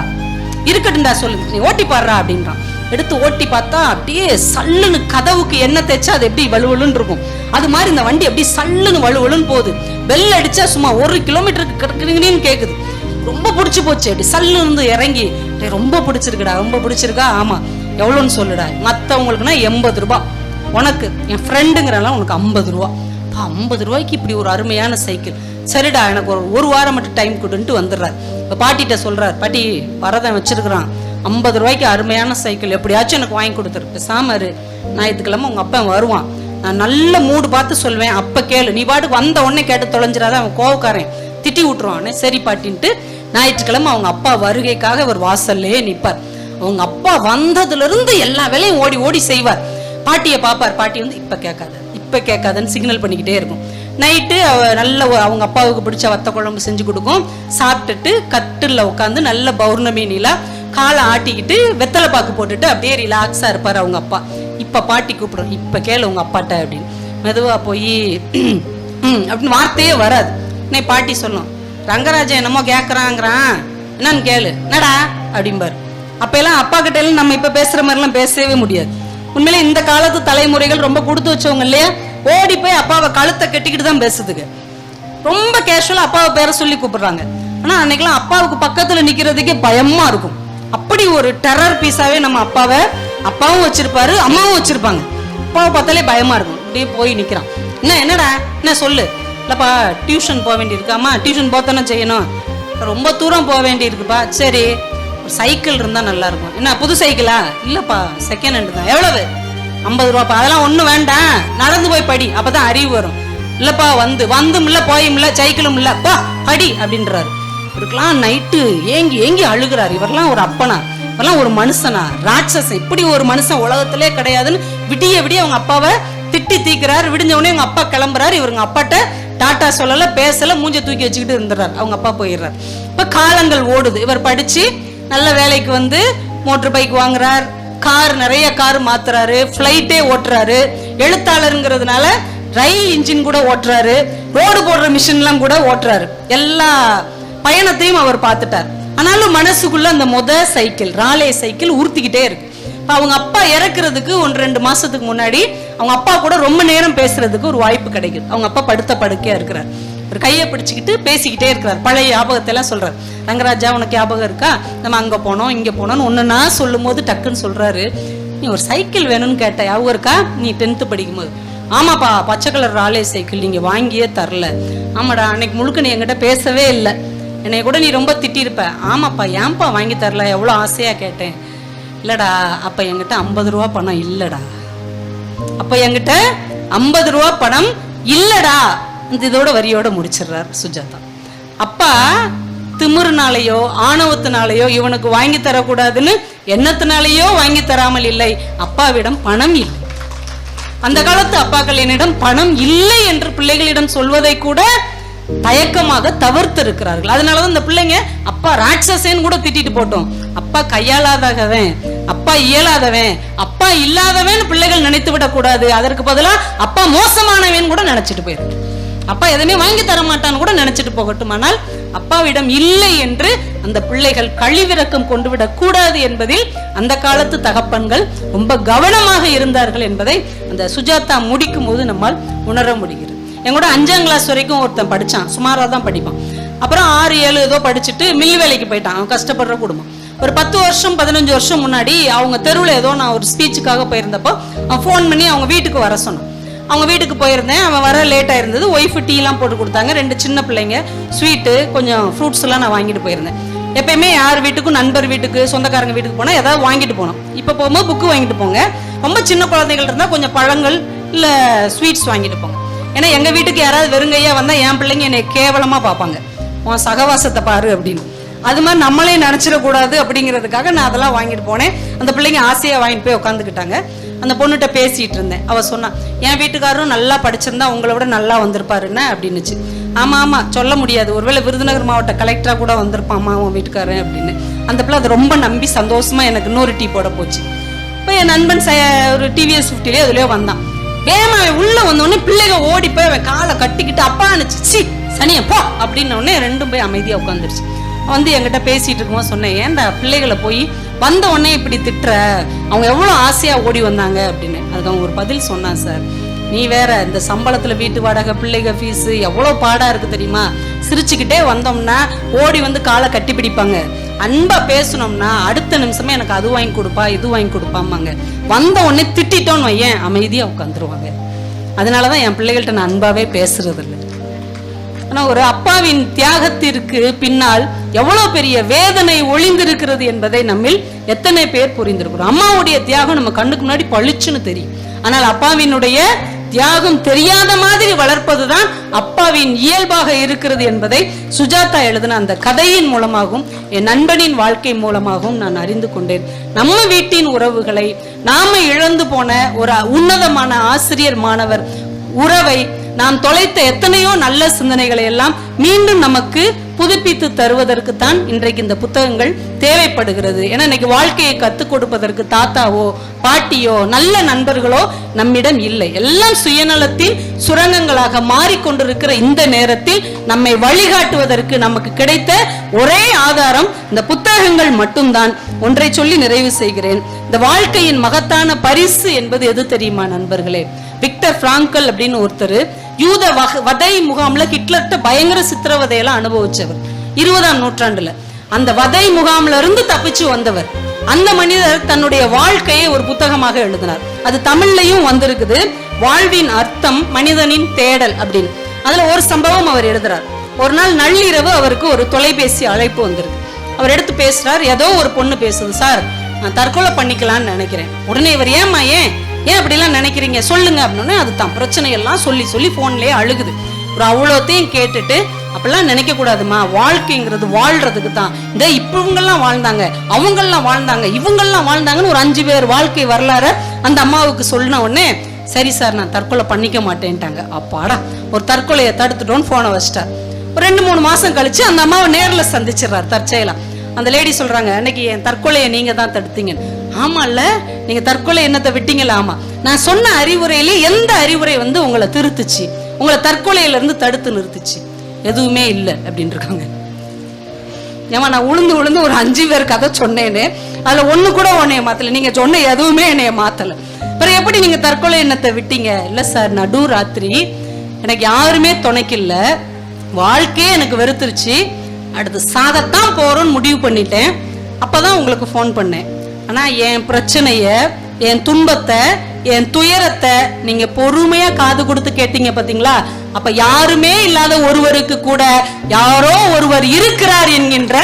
இருக்கட்டும்டா சொல்லு, நீ ஓட்டி பாடுறா அப்படின்றான். எடுத்து ஓட்டி பார்த்தா அப்படியே சல்லுன்னு கதவுக்கு என்ன தேய்ச்சா அது எப்படி வலுவலுன்னு இருக்கும், அது மாதிரி இந்த வண்டி அப்படியே சல்லுன்னு வலுவலுன்னு போகுது. பெல் அடிச்சா சும்மா 1 கிலோமீட்டருக்கு கிடக்குன்னு கேக்குது. ரொம்ப பிடிச்சி போச்சு. அப்படி சல்லு இருந்து இறங்கி, ரொம்ப பிடிச்சிருக்குடா, ரொம்ப பிடிச்சிருக்கா, ஆமா எவ்வளோன்னு சொல்லுடா, மற்றவங்களுக்குன்னா 80 ரூபாய், உனக்கு என் ஃப்ரெண்டுங்கிறலாம் உனக்கு 50 ரூபா. 50 ரூபாய்க்கு இப்படி ஒரு அருமையான சைக்கிள், சரிடா எனக்கு ஒரு வாரம் மட்டும் டைம் கொடுன்ட்டு வந்துடுறாரு. இப்போ பாட்டிகிட்ட சொல்றாரு, பாட்டி வரதான் வச்சிருக்கிறான் 50 ரூபாய்க்கு அருமையான சைக்கிள், எப்படியாச்சும் எனக்கு வாங்கி கொடுத்துரு, பேசாமரு ஞாயிற்றுக்கிழமை உங்க அப்பா வருவான், நான் நல்ல மூடு பார்த்து சொல்வேன், அப்ப கேளு, நீ பாட்டுக்கு வந்த உடனே கேட்டு தொலைஞ்சிடாத, அவன் கோவக்காரன் திட்டி விட்டுருவானே. சரி பாட்டின்ட்டு ஞாயிற்றுக்கிழமை அவங்க அப்பா வருகைக்காக ஒரு வாசல்லே நிற்பார். அவங்க அப்பா வந்ததுல இருந்து எல்லா வேலையும் ஓடி ஓடி செய்வார். பாட்டியை பார்ப்பார். பாட்டி வந்து இப்ப கேட்காதன்னு சிக்னல் பண்ணிக்கிட்டே இருக்கும். நைட்டு நல்ல அவங்க அப்பாவுக்கு பிடிச்ச வத்த குழம்பு செஞ்சு கொடுக்கும். சாப்பிட்டுட்டு கட்டில்ல உட்காந்து நல்ல பௌர்ணமி நிலா காலை ஆட்டிக்கிட்டு வெத்தலை பாக்கு போட்டுட்டு அப்படியே ரிலாக்ஸா இருப்பார் அவங்க அப்பா. இப்ப பாட்டி கூப்பிடும், இப்ப கேளு உங்க அப்பாட்ட அப்படின்னு. மெதுவா போய் அப்படின்னு வார்த்தையே வராது. இன்னைக்கு பாட்டி சொல்லும், ரங்கராஜன் என்னமோ கேட்கறாங்கிறான், என்னன்னு கேளு, என்னடா அப்படிம்பாரு. அப்ப எல்லாம் அப்பா கிட்ட எல்லாம் நம்ம இப்ப பேசுற மாதிரி எல்லாம் பேசவே முடியாது. உண்மையிலே இந்த காலத்து தலைமுறைகள் ரொம்ப கொடுத்து வச்சவங்க இல்லையா, ஓடி போய் அப்பாவை கழுத்தை கட்டிக்கிட்டு தான் பேசுதுங்க. ரொம்ப கேஷுவலா அப்பாவை பேரை சொல்லி கூப்பிடுறாங்க. ஆனா அன்னைக்கெல்லாம் அப்பாவுக்கு பக்கத்துல நிக்கிறதுக்கே பயமா இருக்கும். அப்படி ஒரு டெரர் பீஸாவே நம்ம அப்பாவை, அப்பாவும் வச்சிருப்பாரு அம்மாவும் வச்சிருப்பாங்க. அப்பாவை பார்த்தாலே பயமா இருக்கும். அப்படியே போய் நிக்கிறான். என்னடா என்ன சொல்லு. இல்லப்பா டியூஷன் போக வேண்டியிருக்காமா, டியூஷன் போத்தானே செய்யணும், ரொம்ப தூரம் போக வேண்டி இருக்குப்பா. சரி சைக்கிள் இருந்தா நல்லா இருக்கும். என்ன புது சைக்கிளா? இல்லப்பா செகண்ட் ஹேண்ட் தான். எவ்வளவு? 50 ரூபாப்பா. அதெல்லாம் ஒண்ணும் வேண்டாம், நடந்து போய் படி, அப்பதான் அறிவு வரும். இல்லப்பா வந்தும் இல்ல போயும் இல்ல சைக்கிளும் இல்ல, பா படி அப்படின்றாரு. இவருக்கெல்லாம் நைட்டு ஏங்கி ஏங்கி அழுகிறாரு. இவரெல்லாம் ஒரு அப்பனா, இவரெல்லாம் ஒரு மனுஷனா, ராட்சசன், இப்படி ஒரு மனுஷன் உலகத்திலே கிடையாதுன்னு விடிய விடிய அவங்க அப்பாவை திட்டி தீக்கிறாரு. விடிஞ்ச உடனே அவங்க அப்பா கிளம்புறாரு. இவருங்க அப்பாட்ட டாட்டா சொல்லல, பேசல, மூஞ்ச தூக்கி வச்சுக்கிட்டு இருந்துறாரு. அவங்க அப்பா போயிடுறாரு. இப்ப காலங்கள் ஓடுது. இவர் படிச்சு நல்ல வேலைக்கு வந்து மோட்டர் பைக் வாங்குறார், கார் நிறைய கார் மாத்துறாரு, பிளைட்டே ஓட்டுறாரு, எழுத்தாளருங்கிறதுனால ரயில் இன்ஜின் கூட ஓட்டுறாரு, ரோடு போடுற மிஷின்லாம் கூட ஓட்டுறாரு. எல்லா பயணத்தையும் அவர் பார்த்துட்டார். ஆனாலும் மனசுக்குள்ள அந்த சைக்கிள் ராலே சைக்கிள் உறுத்திக்கிட்டே இருக்கு. அவங்க அப்பா இறக்குறதுக்கு 1-2 மாசத்துக்கு முன்னாடி அவங்க அப்பா கூட ரொம்ப நேரம் பேசுறதுக்கு ஒரு வாய்ப்பு கிடைக்குது. அவங்க அப்பா படுத்த படுக்கையா இருக்கிறார். ஒரு கையை பிடிச்சிக்கிட்டு பேசிக்கிட்டே இருக்கிறார். பழைய ஞாபகத்தை எல்லாம் சொல்றாரு. ரங்கராஜா, உனக்கு ஞாபகம் இருக்கா, நம்ம அங்க போனோம் இங்க போனோம்னு ஒன்னு நான் சொல்லும் போது டக்குன்னு சொல்றாரு, நீ ஒரு சைக்கிள் வேணும்னு கேட்ட, ஞாபகம் இருக்கா, நீ 10th படிக்கும் போது? ஆமாப்பா, பச்சை கலர் ராலே சைக்கிள் நீங்க வாங்கியே தரல. ஆமாடா, அன்னைக்கு முழுக்க நீ என்கிட்ட பேசவே இல்லை, என்னை கூட நீ ரொம்ப திட்டிருப்ப. ஆமாப்பா, ஏன்பா வாங்கி தரல, எவ்வளோ ஆசையா கேட்டேன். இல்லடா, அப்ப என்கிட்ட 50 ரூபா பணம் இல்லடா, அப்ப என்கிட்ட 50 ரூபா பணம் இல்லடா. இதோட வரியோட முடிச்சிடுறார் சுஜாதா. அப்பா திமிருனாலேயோ ஆணவத்தினாலேயோ இவனுக்கு வாங்கி தரக்கூடாதுன்னு எண்ணத்தினாலேயோ வாங்கி தராமல் இல்லை, அப்பாவிடம் பணம் இல்லை. அந்த காலத்து அப்பாக்கள் என்னிடம் பணம் இல்லை என்று பிள்ளைகளிடம் சொல்வதை கூட தயக்கமாக தவிர்த்து இருக்கிறார்கள். அதனாலதான் இந்த பிள்ளைங்க அப்பா ராட்சசேன்னு கூட திட்டிட்டு போட்டோம், அப்பா கையாளாதவன், அப்பா இயலாதவன், அப்பா இல்லாதவன் பிள்ளைகள் நினைத்து விடக் கூடாது. அதற்கு பதிலா அப்பா மோசமானவன் கூட நினைச்சிட்டு போயிருக்கு. அப்பா எதுவுமே வாங்கி தர மாட்டான்னு கூட நினைச்சிட்டு போகட்டும். ஆனால் அப்பாவிடம் இல்லை என்று அந்த பிள்ளைகள் கழிவிறக்கம் கொண்டு விடக் கூடாது என்பதில் அந்த காலத்து தகப்பன்கள் ரொம்ப கவனமாக இருந்தார்கள் என்பதை அந்த சுஜாதா முடிக்கும் போது நம்மால் உணர முடிகிறது. எங்கூட 5ஆம் கிளாஸ் வரைக்கும் ஒருத்தன் படிச்சான், சுமாராக தான் படிப்பான். அப்புறம் 6-7 ஏதோ படிச்சுட்டு மில் வேலைக்கு போயிட்டான். அவன் கஷ்டப்படுற குடும்பம். ஒரு 10 வருஷம் 15 வருஷம் முன்னாடி அவங்க தெருவில் ஏதோ நான் ஒரு ஸ்பீச்சுக்காக போயிருந்தப்போ அவன் ஃபோன் பண்ணி அவங்க வீட்டுக்கு வர சொன்னான். அவங்க வீட்டுக்கு போயிருந்தேன். அவன் வர லேட்டாக இருந்தது. ஒய்ஃபு டீலாம் போட்டு கொடுத்தாங்க. 2 சின்ன பிள்ளைங்க, ஸ்வீட்டு, கொஞ்சம் ஃப்ரூட்ஸ் எல்லாம் நான் வாங்கிட்டு போயிருந்தேன். எப்பயுமே யார் வீட்டுக்கும், நண்பர் வீட்டுக்கு, சொந்தக்காரங்க வீட்டுக்கு போனால் ஏதாவது வாங்கிட்டு போனோம். இப்போ போகும்போது புக்கு வாங்கிட்டு போங்க, ரொம்ப சின்ன குழந்தைகள் இருந்தால் கொஞ்சம் பழங்கள் இல்லை ஸ்வீட்ஸ் வாங்கிட்டு போங்க. ஏன்னா எங்கள் வீட்டுக்கு யாராவது வெறுங்கையா வந்தால் என் பிள்ளைங்க என்னை கேவலமாக பார்ப்பாங்க, உன் சகவாசத்தை பாரு அப்படின்னு. அது மாதிரி நம்மளே நினச்சிடக்கூடாது அப்படிங்கிறதுக்காக நான் அதெல்லாம் வாங்கிட்டு போனேன். அந்த பிள்ளைங்க ஆசையாக வாங்கிட்டு போய் உட்காந்துக்கிட்டாங்க. அந்த பொண்ணுகிட்ட பேசிட்டு இருந்தேன். அவ சொன்னா, என் வீட்டுக்காரரும் நல்லா படிச்சிருந்தா உங்களை விட நல்லா வந்திருப்பாருன்னு அப்படின்னுச்சு. ஆமா ஆமா, சொல்ல முடியாது, ஒருவேளை விருதுநகர் மாவட்ட கலெக்டரா கூட வந்திருப்பாமா உன் வீட்டுக்காரன் அப்படின்னு. அந்த பிள்ளை அதை ரொம்ப நம்பி சந்தோஷமா எனக்கு இன்னொரு டீ போட போச்சு. இப்போ என் நண்பன் ஒரு டிவிஎஸ் 50 அதுலயோ வந்தான். வேமா உள்ள வந்தோடனே பிள்ளைங்க ஓடி போய் அவன் காலை கட்டிக்கிட்டு அப்பா அனுச்சு, சி சனிய போ அப்படின்ன உடனே ரெண்டும் போய் அமைதியா உட்காந்துருச்சு. வந்து என்கிட்ட பேசிட்டு இருக்கும்போது சொன்னேன், ஏன்டா பிள்ளைகளை போய் வந்த உடனே இப்படி திட்டுற, அவங்க எவ்வளோ ஆசையா ஓடி வந்தாங்க அப்படின்னு. அதுக்கு அவங்க ஒரு பதில் சொன்னான், சார் நீ வேற, இந்த சம்பளத்துல வீட்டு வாடகை, பிள்ளைங்க ஃபீஸு எவ்வளோ பாடா இருக்கு தெரியுமா. சிரிச்சுக்கிட்டே வந்தோம்னா ஓடி வந்து காலை கட்டி பிடிப்பாங்க, அன்பா பேசணும்னா அடுத்த நிமிஷமே எனக்கு அது வாங்கி கொடுப்பா இது வாங்கி கொடுப்பாம்பாங்க. வந்த உடனே திட்டோன்னு வையன் அமைதியா உட்காந்துருவாங்க. அதனாலதான் என் பிள்ளைகள்கிட்ட நான் அன்பாவே பேசுறது இல்லை. ஆனா ஒரு அப்பாவின் தியாகத்திற்கு பின்னால் எவ்வளவு பெரிய வேதனை ஒளிந்திருக்கிறது என்பதை நம்மில் எத்தனை பேர் புரிந்திருக்கிறோம். அம்மாவுடைய தியாகம் நம்ம கண்ணுக்கு முன்னாடி பளிச்சுன்னு தெரியும். ஆனால் அப்பாவினுடைய தியாகம் தெரியாத மாதிரி வளர்ப்பதுதான் அப்பாவின் இயல்பாக இருக்கிறது என்பதை சுஜாதா எழுதின அந்த கதையின் மூலமாகவும் என் நண்பனின் வாழ்க்கை மூலமாகவும் நான் அறிந்து கொண்டேன். நம்ம வீட்டின் உறவுகளை நாம இழந்து போன ஒரு உன்னதமான ஆசிரியர் மாணவர் உறவை நாம் தொலைத்த எத்தனையோ நல்ல சிந்தனைகளை எல்லாம் மீண்டும் நமக்கு புதுப்பித்து தருவதற்கு தான் இன்றைக்கு இந்த புத்தகங்கள் தேவைப்படுகிறது. ஏன்னா இன்னைக்கு வாழ்க்கையை கத்துக் கொடுப்பதற்கு தாத்தாவோ பாட்டியோ நல்ல நண்பர்களோ நம்மிடம் இல்லை. எல்லாம் சுயநலத்தின் சுரங்கங்களாக மாறிக்கொண்டிருக்கிற இந்த நேரத்தில் நம்மை வழிகாட்டுவதற்கு நமக்கு கிடைத்த ஒரே ஆதாரம் இந்த புத்தகங்கள் மட்டும்தான். ஒன்றை சொல்லி நிறைவு செய்கிறேன். இந்த வாழ்க்கையின் மகத்தான பரிசு என்பது எது தெரியுமா நண்பர்களே? விக்டர் பிராங்கல் அப்படின்னு ஒருத்தர் யூத வதை முகாம்ல ஹிட்லர்ட்ட பயங்கர சித்திரவதையெல்லாம் அனுபவிச்சவர் 20ஆம் நூற்றாண்டுல. அந்த வதை முகாம்ல இருந்து தப்பிச்சு வந்தவர். அந்த மனிதர் தன்னுடைய வாழ்க்கையை ஒரு புத்தகமாக எழுதினார். அது தமிழ்லையும் வந்திருக்குது, வாழ்வின் அர்த்தம் மனிதனின் தேடல் அப்படின்னு. அதுல ஒரு சம்பவம் அவர் எழுதுறார். ஒரு நாள் நள்ளிரவு அவருக்கு ஒரு தொலைபேசி அழைப்பு வந்திருக்கு. அவர் எடுத்து பேசுறார். ஏதோ ஒரு பொண்ணு பேசுது, சார் நான் தற்கொலை பண்ணிக்கலாம்னு நினைக்கிறேன். உடனே இவர் ஏமா ஏன் அப்படிலாம் நினைக்கிறீங்க சொல்லுங்க அப்படின்னு. அதுதான் பிரச்சனையெல்லாம் சொல்லி சொல்லி போன்லயே அழுகுது. ஒரு அவ்வளோத்தையும் கேட்டுட்டு, அப்படிலாம் நினைக்க கூடாதுமா, வாழ்க்கைங்கிறது வாழ்றதுக்கு தான். இந்த இப்பவங்கெல்லாம் வாழ்ந்தாங்க, அவங்கெல்லாம் வாழ்ந்தாங்க, இவங்கெல்லாம் வாழ்ந்தாங்கன்னு ஒரு 5 பேர் வாழ்க்கை வரலாறு அந்த அம்மாவுக்கு சொன்ன உடனே, சரி சார் நான் தற்கொலை பண்ணிக்க மாட்டேன்ட்டாங்க. அப்பாடா, ஒரு தற்கொலையை தடுத்துட்டோன்னு போனை வச்சிட்டார். ஒரு 2-3 மாசம் கழிச்சு அந்த அம்மாவை நேரில் சந்திச்சிடறார் தற்செயலா. அந்த லேடி சொல்றாங்க, அன்னைக்கு என் தற்கொலையை நீங்க தான் தடுத்தீங்க. ஆமா இல்ல, நீங்க தற்கொலை எண்ணத்தை விட்டீங்களா? ஆமா. நான் சொன்ன அறிவுரையிலே எந்த அறிவுரை வந்து உங்களை திருத்துச்சு, உங்களை தற்கொலையில இருந்து தடுத்து நிறுத்துச்சு? எதுவுமே இல்லை அப்படின்னு இருக்காங்க. ஏமா நான் உளுந்து ஒரு 5 பேர் கதை சொன்னேன்னு அதுல ஒண்ணு கூட உன்னைய மாத்தல, நீங்க சொன்ன எதுவுமே என்னைய மாத்தல. அப்புறம் எப்படி நீங்க தற்கொலை எண்ணத்தை விட்டீங்க? இல்ல சார், நடு ராத்திரி எனக்கு யாருமே துணைக்கில்ல, வாழ்க்கையே எனக்கு வெறுத்துருச்சு, அடுத்து சாகத்தான் போறோம்னு முடிவு பண்ணிட்டேன், அப்பதான் உங்களுக்கு போன் பண்ணேன். ஆனா என் பிரச்சனைய, என் துன்பத்தை, என் துயரத்தை நீங்க பொறுமையா காது கொடுத்து கேட்டீங்க பாத்தீங்களா? அப்ப யாருமே இல்லாத ஒருவருக்கு கூட யாரோ ஒருவர் இருக்கிறார் என்கின்ற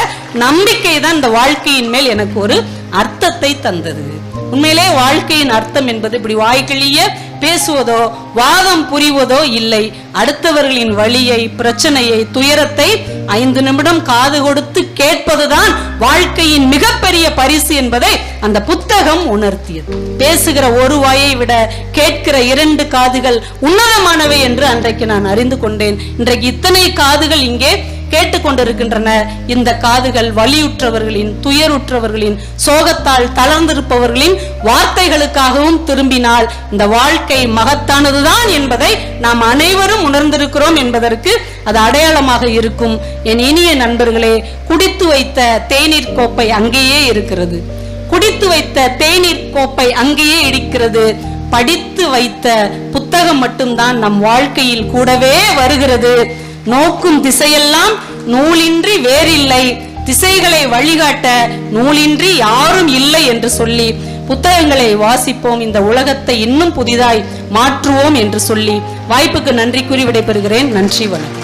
நம்பிக்கை தான் இந்த வாழ்க்கையின் மேல் எனக்கு ஒரு அர்த்தத்தை தந்தது. உண்மையிலே வாழ்க்கையின் அர்த்தம் என்பது இப்படி வாய்க்கிழிய பேசுவதோ வாதம் புரிவதோ இல்லை. அடுத்தவர்களின் வலியை, பிரச்சனையை, துயரத்தை 5 நிமிடம் காது கொடுத்து கேட்பதுதான் வாழ்க்கையின் மிகப்பெரிய பரிசு என்பதை அந்த புத்தகம் உணர்த்தியது. பேசுகிற ஒரு வாயை விட கேட்கிற 2 காதுகள் உன்னதமானவை என்று அன்றைக்கு நான் அறிந்து கொண்டேன். இன்றைக்கு இத்தனை காதுகள் இங்கே கேட்டுக்கொண்டிருக்கின்றன. இந்த காதுகள் வலியுற்றவர்களின், துயருற்றவர்களின், சோகத்தால் தளர்ந்திருப்பவர்களின் வார்த்தைகளுக்காகவும் திரும்பினால் இந்த வாழ்க்கை மகத்தானதுதான் என்பதை நாம் அனைவரும் உணர்ந்திருக்கிறோம் என்பதற்கு அது அடையாளமாக இருக்கும். என் இனிய நண்பர்களே, குடித்து வைத்த தேநீர் கோப்பை அங்கேயே இருக்கிறது, குடித்து வைத்த தேநீர் கோப்பை அங்கேயே இருக்கிறது. படித்து வைத்த புத்தகம் மட்டும்தான் நம் வாழ்க்கையில் கூடவே வருகிறது. நோக்கும் திசையெல்லாம் நூலின்றி வேறில்லை, திசைகளை வழிகாட்ட நூலின்றி யாரும் இல்லை என்று சொல்லி புத்தகங்களை வாசிப்போம், இந்த உலகத்தை இன்னும் புதிதாய் மாற்றுவோம் என்று சொல்லி வாய்ப்புக்கு நன்றி கூறி விடைபெறுகிறேன். நன்றி, வணக்கம்.